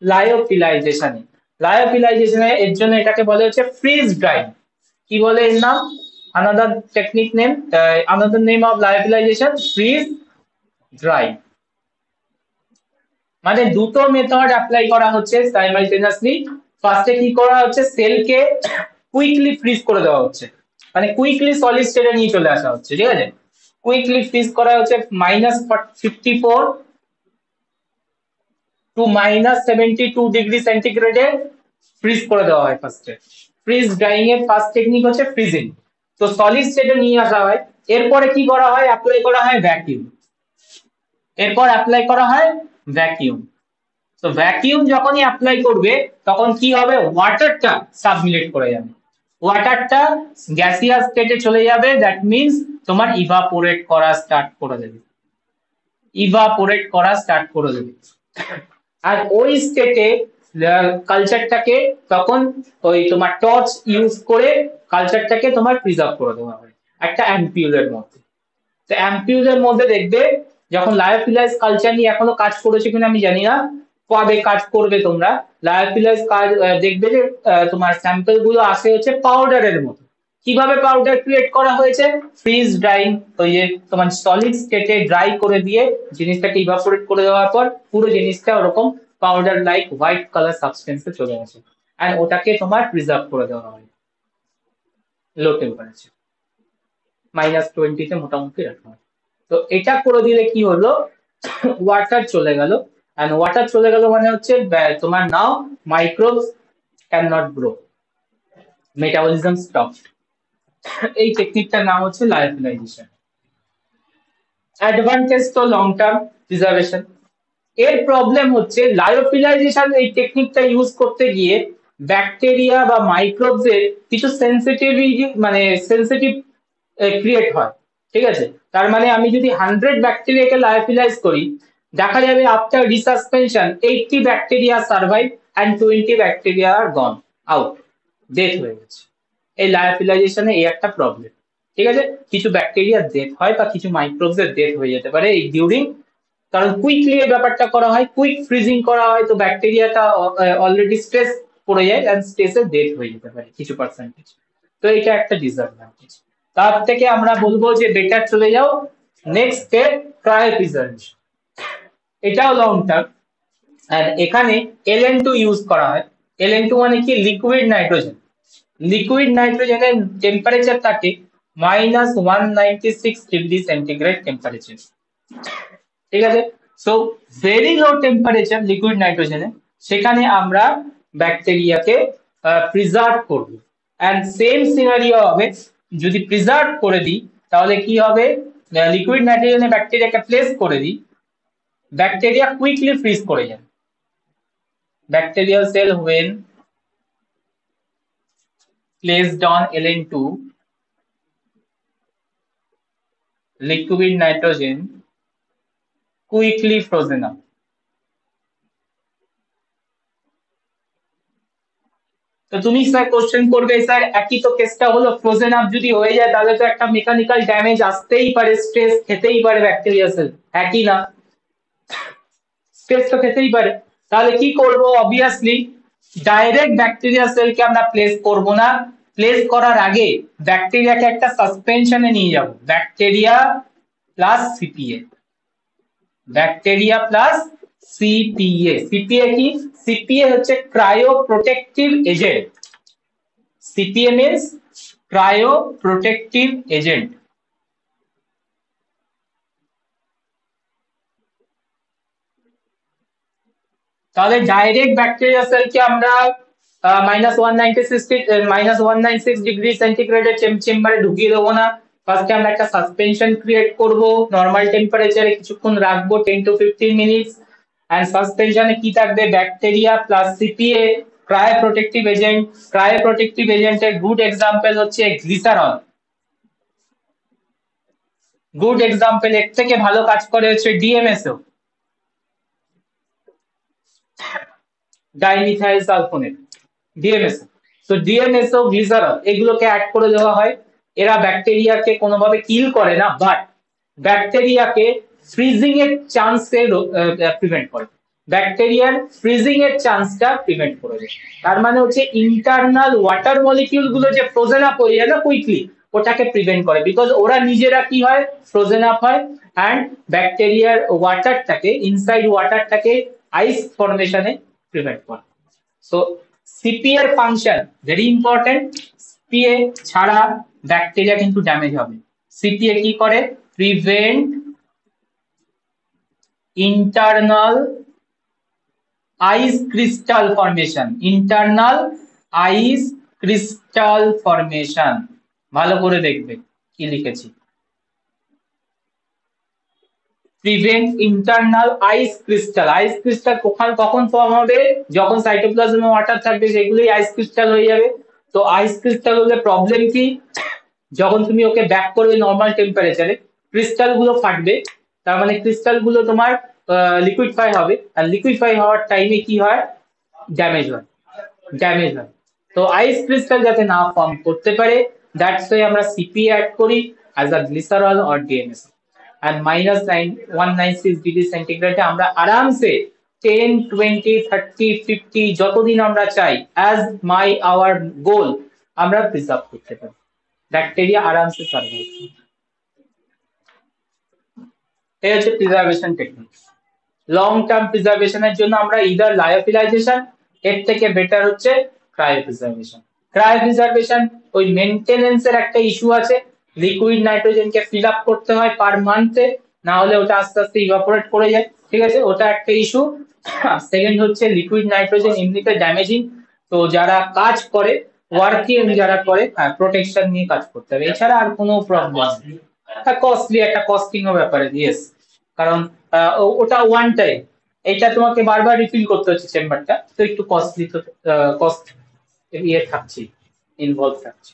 লায়োফিলাইজেশন। লায়োফিলাইজেশন এর জন্য এটাকে বলে হচ্ছে ফ্রিজ ড্রাইং। কি বলে এর নাম, another technique name, another name of lyophilization, freeze drying. মানে দুটো মেথড অ্যাপ্লাই করা হচ্ছে সাইমালটেনিয়াসলি। ফার্স্টে কি করা হচ্ছে, সেলকে কুইকলি ফ্রিজ করে দেওয়া হচ্ছে, মানে কুইকলি সলিড স্টেটে নিয়ে চলে আসা হচ্ছে, ঠিক আছে। কুইকলি ফ্রিজ করা হচ্ছে -54 টু -72 ডিগ্রি সেন্টিগ্রেডে ফ্রিজ করে দেওয়া হয় ফার্স্টে। ফ্রিজ ড্রাইং এর ফার্স্ট টেকনিক হচ্ছে ফ্রিজিং। তো সলিড স্টেটে নিয়ে আসা হয়, এরপরে কি করা হয়, অ্যাপ্লাই করা হয় ভ্যাকিউম। এরপর অ্যাপ্লাই করা হয় ভ্যাকিউম। তো ভ্যাকিউম যখনই অ্যাপ্লাই করবে তখন কি হবে, ওয়াটারটা সাবমিলেট করে যাবে, ওয়াটারটা গ্যাসিয়াস স্টেটে চলে যাবে, দ্যাট মিন্স তোমার ইভাপোরেট করা স্টার্ট করে দেবে, ইভাপোরেট করা স্টার্ট করে দেবে। আর ওই স্টেটে কালচারটাকে তখন ওই তোমার টর্চ ইউজ করে কালচারটাকে তোমার প্রিজার্ভ করে দেওয়া হয় একটা অ্যাম্পিউলের মধ্যে। তো অ্যাম্পিউলের মধ্যে দেখবে, যখন লায়োফিলাইজ কালচার নিয়ে এখনো কাজ করেছে কিনা আমি জানি না, কবে কাজ করবে তোমরা, লায়োফিলাইজ কাজ দেখবে যে তোমার স্যাম্পল গুলো আসে হচ্ছে পাউডারের মতো। কিভাবে পাউডার ক্রিয়েট করা হয়েছে, ফ্রিজ ড্রাইং, ওই যে তোমার সলিড স্টেটে ড্রাই করে দিয়ে জিনিসটাকে ইভাপোরেট করে দেওয়ার পর পুরো জিনিসটা ওরকম পাউডার লাইক হোয়াইট কালার সাবস্টেন্সে চলে আসে, এন্ড ওটাকে তোমার প্রিজার্ভ করে দেওয়া হয় লো টেম্পারেচার, -20 মোটামুটি রাখা হয়। তো এটা করে দিলে কি হলো, ওয়াটার চলে গেল, এন্ড ওয়াটার চলে গেল মানে হচ্ছে তোমার now microbes can not grow, metabolism stop. এই টেকনিকটার নাম হচ্ছে লায়োফিলাইজেশন। অ্যাডভান্টেজ তো লং টার্ম প্রিজার্ভেশন। এর প্রবলেম হচ্ছে লায়োফিলাইজেশন এই টেকনিকটা ইউজ করতে গিয়ে ব্যাকটেরিয়া বা মাইক্রোবস এর কিছু সেন্সিটিভিটি, মানে সেন্সিটিভ ক্রিয়েট হয়, ঠিক আছে। তার মানে আমি যদি 100 ব্যাকটেরিয়াকে লায়োফিলাইজ করি, দেখা যাবে after resuspension 80 bacteria survive and 20 bacteria are gone out, death হয়ে গেছে। এই লায়োফিলাইজেশনে এই একটা প্রবলেম, ঠিক আছে। কিছু ব্যাকটেরিয়া ডেথ হয় বা কিছু মাইক্রোবস এর ডেথ হয়ে যেতে পারে এই ডিউরিং, কারণ কুইকলি এই ব্যাপারটা করা হয়, কুইক ফ্রিজিং করা হয়, তো ব্যাকটেরিয়াটা অলরেডি স্ট্রেস পড়ে যায় এন্ড স্ট্রেসে ডেথ হয়ে যেতে পারে কিছু পার্সেন্টেজ। তো এটা একটা ডিসঅ্যাডভান্টেজ। তার থেকে আমরা বলবো যে বেটার চলে যাও নেক্সট স্টেপ, ক্রায়োপ্রিজার্ভেশন। এটাও লং টার্ম, আর এখানে Ln2 ইউজ করা হয়। Ln2 মানে কি, লিকুইড নাইট্রোজেন। লিকুইড নাইট্রোজেনের টেম্পারেচার থাকে -196 ডিগ্রি সেন্টিগ্রেড টেম্পারেচার, ঠিক আছে। So very low temperature liquid নাইট্রোজেনে, সেখানে আমরা ব্যাকটেরিয়াকে প্রিজার্ভ করব। এন্ড সেম সিনারিও হবে, যদি প্রিজার্ভ করে দিই তাহলে কি হবে, লিকুইড নাইট্রোজেনে ব্যাকটেরিয়াকে প্লেস করে দিই, ব্যাকটেরিয়া কুইকলি ফ্রিজ করে যাবে। Bacterial sell when placed on Ln2 liquid nitrogen quickly frozen up. তো তুমি স্যার কোশ্চেন করবে, স্যার একই তো কেসটা হলো, ফ্রোজেন আপ যদি হয়ে যায় তাহলে তো একটা মেকানিক্যাল ড্যামেজ আসতেই পারে, স্ট্রেস খেতেই পারে ব্যাকটেরিয়া সেল, একই না, স্ট্রেস তো খেতেই পারে। তাহলে কি করব, অবভিয়াসলি ডাইরেক্ট ব্যাকটেরিয়া সেলকে আমরা প্লেস করব না, প্লেস করার আগে ব্যাকটেরিয়াকে একটা সাসপেনশনে নিয়ে যাব, bacteria plus CPA, bacteria plus CPA. CPA কি, সিপিএ হচ্ছে cryo protective agent, CPA means cryo protective agent. তাহলে ডাইরেক্ট ব্যাকটেরিয়া সেলকে আমরা -196 ডিগ্রি সেন্টিগ্রেডের চেম্বারে ঢুকিয়ে দেবো না, ফার্স্টে আমরা একটা সাসপেনশন ক্রিয়েট করব, নর্মাল টেম্পারেচারে কিছুক্ষণ রাখবো 10 to 15 মিনিটস, এন্ড সাসপেনশনে কি থাকবে, ব্যাকটেরিয়া প্লাস সিপিএ, ক্রায়োপ্রোটেক্টিভ এজেন্ট। ক্রায়োপ্রোটেক্টিভ এজেন্টের গুড এক্সাম্পল হচ্ছে গ্লিসারল। গুড এক্সাম্পল, এর থেকে ভালো কাজ করে হচ্ছে ডিএমএসও, ডাইমিথাইল সালফোনেট, ডিএমএসও। তো ডিএমএসও, গ্লিসারল, এগুলোকে অ্যাড করে দেওয়া হয়। এরা ব্যাকটেরিয়াকে কোনোভাবে কিল করে না, বাট ব্যাকটেরিয়াকে ফ্রিজিং এর চান্সকে প্রিভেন্ট করে, ব্যাকটেরিয়ার ফ্রিজিং এর চান্সটা প্রিভেন্ট করে দেয়। তার মানে হচ্ছে ইন্টারনাল ওয়াটার মলিকিউল গুলো যে ফ্রোজেন আপ হয়ে যায় না কুইকলি, ওটাকে প্রিভেন্ট করে, বিকজ ওরা নিজেরা কি হয়, ফ্রোজেন আপ হয়, অ্যান্ড ব্যাকটেরিয়ার ওয়াটারটাকে, ইনসাইড ওয়াটারটাকে আইস ফর্মেশনে প্রিভেন্ট করে। সো সিপি এর ফাংশন ভেরি ইম্পর্টেন্ট। সিপিএ ছাড়া ব্যাকটেরিয়া কিন্তু ড্যামেজ হবে। সিপিএ কি করে, prevent internal ice crystal formation, internal ice crystal formation. ভালো করে দেখবে কি লিখেছি, prevent internal ice crystal. Ice crystal কখন ফর্ম হবে, যখন সাইটোপ্লাজমে ওয়াটার থাকবে সেগুলোই আইস ক্রিস্টাল হয়ে যাবে। তো আইস ক্রিস্টাল হলে প্রবলেম কি, যখন তুমি ওকে ব্যাক করবে নর্মাল টেম্পারেচারে, ক্রিস্টাল গুলো ফাটবে, তার মানে ক্রিস্টাল গুলো তোমার লিকুইডফাই হবে, আর লিকুইডফাই হওয়ার টাইমে কি হয়, ড্যামেজ হয়, ড্যামেজ হয়। তো আইস ক্রিস্টাল যাতে না ফর্ম করতে পারে, দ্যাটস ওয়াই আমরা সিপি অ্যাড করি as a glycerol or DMS. and minus 196 degree সেন্টিগ্রেডে আমরা আরামসে 10, 20, 30, 50 যতদিন আমরা চাই, অ্যাজ মাই আওয়ার গোল, আমরা প্রিজার্ভ করতে পারি, ব্যাকটেরিয়া আরামসে সার্ভাইভ। এই হচ্ছে প্রিজার্ভেশন টেকনিক। লং টার্ম প্রিজার্ভেশনের জন্য আমরা ইদার লায়োফিলাইজেশন, এর থেকে বেটার হচ্ছে ক্রায়োপ্রিজার্ভেশন। ক্রায়োপ্রিজার্ভেশন ওই মেইনটেনেন্সের একটা ইস্যু আছে, লিকুইড নাইট্রোজেনকে ফিল আপ করতে হয় পার মান্থে, না হলে ওটা আস্তে আস্তে ইভাপোরেট করে যায়, ঠিক আছে, ওটা একটা ইস্যু। সেকেন্ড হচ্ছে লিকুইড নাইট্রোজেন এমনিতে ড্যামেজিং, তো যারা কাজ করে, ওয়ার্কিং যারা করে, প্রোটেকশন নিয়ে কাজ করতে হবে, এছাড়া আর কোনো প্রবলেম নেই। কস্টলি, একটা কস্টিং ও ব্যাপারে, ইয়েস, কারণ ওটা ওয়ান টাইম, এটা তোমাকে বারবার রিফিল করতে হচ্ছে চেম্বারটা, তো একটু কস্টলি, তো কস্ট ইয়ে থাকছে, ইনভলভ থাকছে।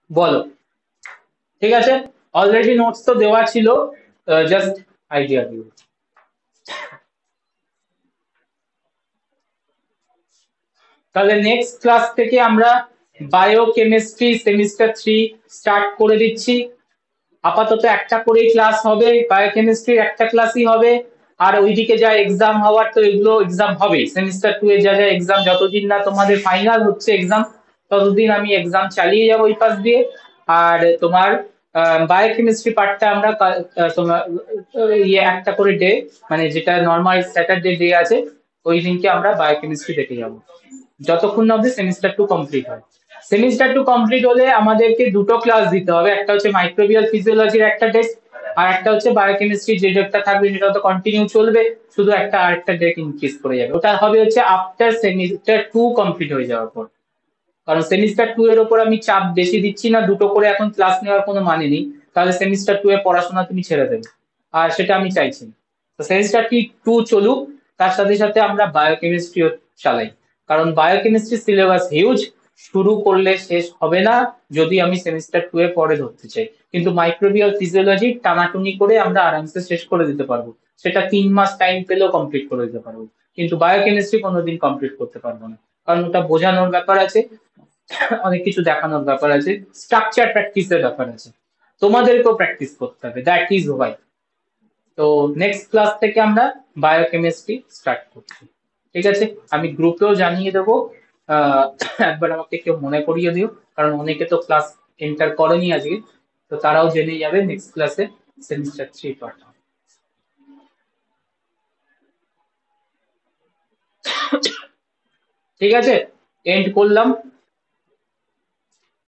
বলো, ঠিক আছে, অলরেডি নোটস তো দেওয়া ছিল, জাস্ট আইডিয়া দিও। তাহলে নেক্সট ক্লাস থেকে আমরা বায়োকেমিস্ট্রি সেমিস্টার 3 স্টার্ট করে দিচ্ছি। আপাতত একটা করেই ক্লাস হবে, বায়োকেমিস্ট্রির একটা ক্লাসই হবে, আর ওইদিকে যা এক্সাম হওয়ার, তো এগুলো এক্সাম হবে সেমিস্টার 2 এ, যা যা এক্সাম, যতদিন না তোমাদের ফাইনাল হচ্ছে এক্সাম, ততদিন আমি এক্সাম চালিয়ে যাবো ওই পাশ দিয়ে। আর তোমার বায়োকেমিস্ট্রি পার্টটা আমরা তোমার ইয়ে একটা করে ডে, মানে যেটা নর্মাল স্যাটারডে ডে আছে, ওই দিনকে আমরা বায়োকেমিস্ট্রি দেখে যাবো, যতক্ষণ না অব্দি সেমিস্টার 2 কমপ্লিট হয়। সেমিস্টার 2 কমপ্লিট হলে আমাদেরকে দুটো ক্লাস দিতে হবে, একটা হচ্ছে মাইক্রোবিয়াল ফিজিওলজির একটা টেস্ট, আর একটা হচ্ছে বায়োকেমিস্ট্রি যে ডেটটা থাকবে সেটা তো কন্টিনিউ চলবে, শুধু একটা আরেকটা ডেট ইনক্রিজ করে যাবে, ওটা হবে হচ্ছে আফটার সেমিস্টার 2 কমপ্লিট হয়ে যাওয়ার পর। কারণ সেমিস্টার 2 এর উপর আমি চাপ বেশি দিচ্ছি না, দুটো করে এখন ক্লাস নেওয়ার কোনো মানে নেই, তাহলে সেমিস্টার 2 এ পড়াশোনা তুমি ছেড়ে দেবে, আর সেটা আমি চাইছি না। তো সেমিস্টার 2 চলুক, তার সাথে সাথে আমরা বায়োকেমিস্ট্রিও চালাই, কারণ বায়োকেমিস্ট্রি সিলেবাস হিউজ, শুরু করলে শেষ হবে না যদি আমি সেমিস্টার 2 এ পরে ধরতে চাই, কিন্তু মাইক্রোবিয়াল ফিজিওলজি টানাটুনি করে আমরা আরামসে শেষ করে দিতে পারবো, সেটা 3 মাস টাইম পেলেও কমপ্লিট করে দিতে পারবো, কিন্তু বায়োকেমিস্ট্রি কোনোদিন কমপ্লিট করতে পারবো না, কারণ ওটা বোঝানোর ব্যাপার আছে, অনেক কিছু দেখানোর ব্যাপার আছে, স্ট্রাকচার প্র্যাকটিসের ব্যাপার আছে, তোমাদেরকেও প্র্যাকটিস করতে হবে, দ্যাট ইজ ওয়াই। তো নেক্সট ক্লাস থেকে আমরা বায়োকেমিস্ট্রি স্টার্ট করছি, ঠিক আছে, আমি গ্রুপেও জানিয়ে দেবো, একবার আমাকে কেউ মনে করিয়ে দিও, কারণ অনেকে তো ক্লাস এন্টার করেনি আজকে, তো তারাও জেনে যাবে নেক্সট ক্লাসে সেমিস্টার 3 পার্ট। ঠিক আছে, এন্ড করলাম।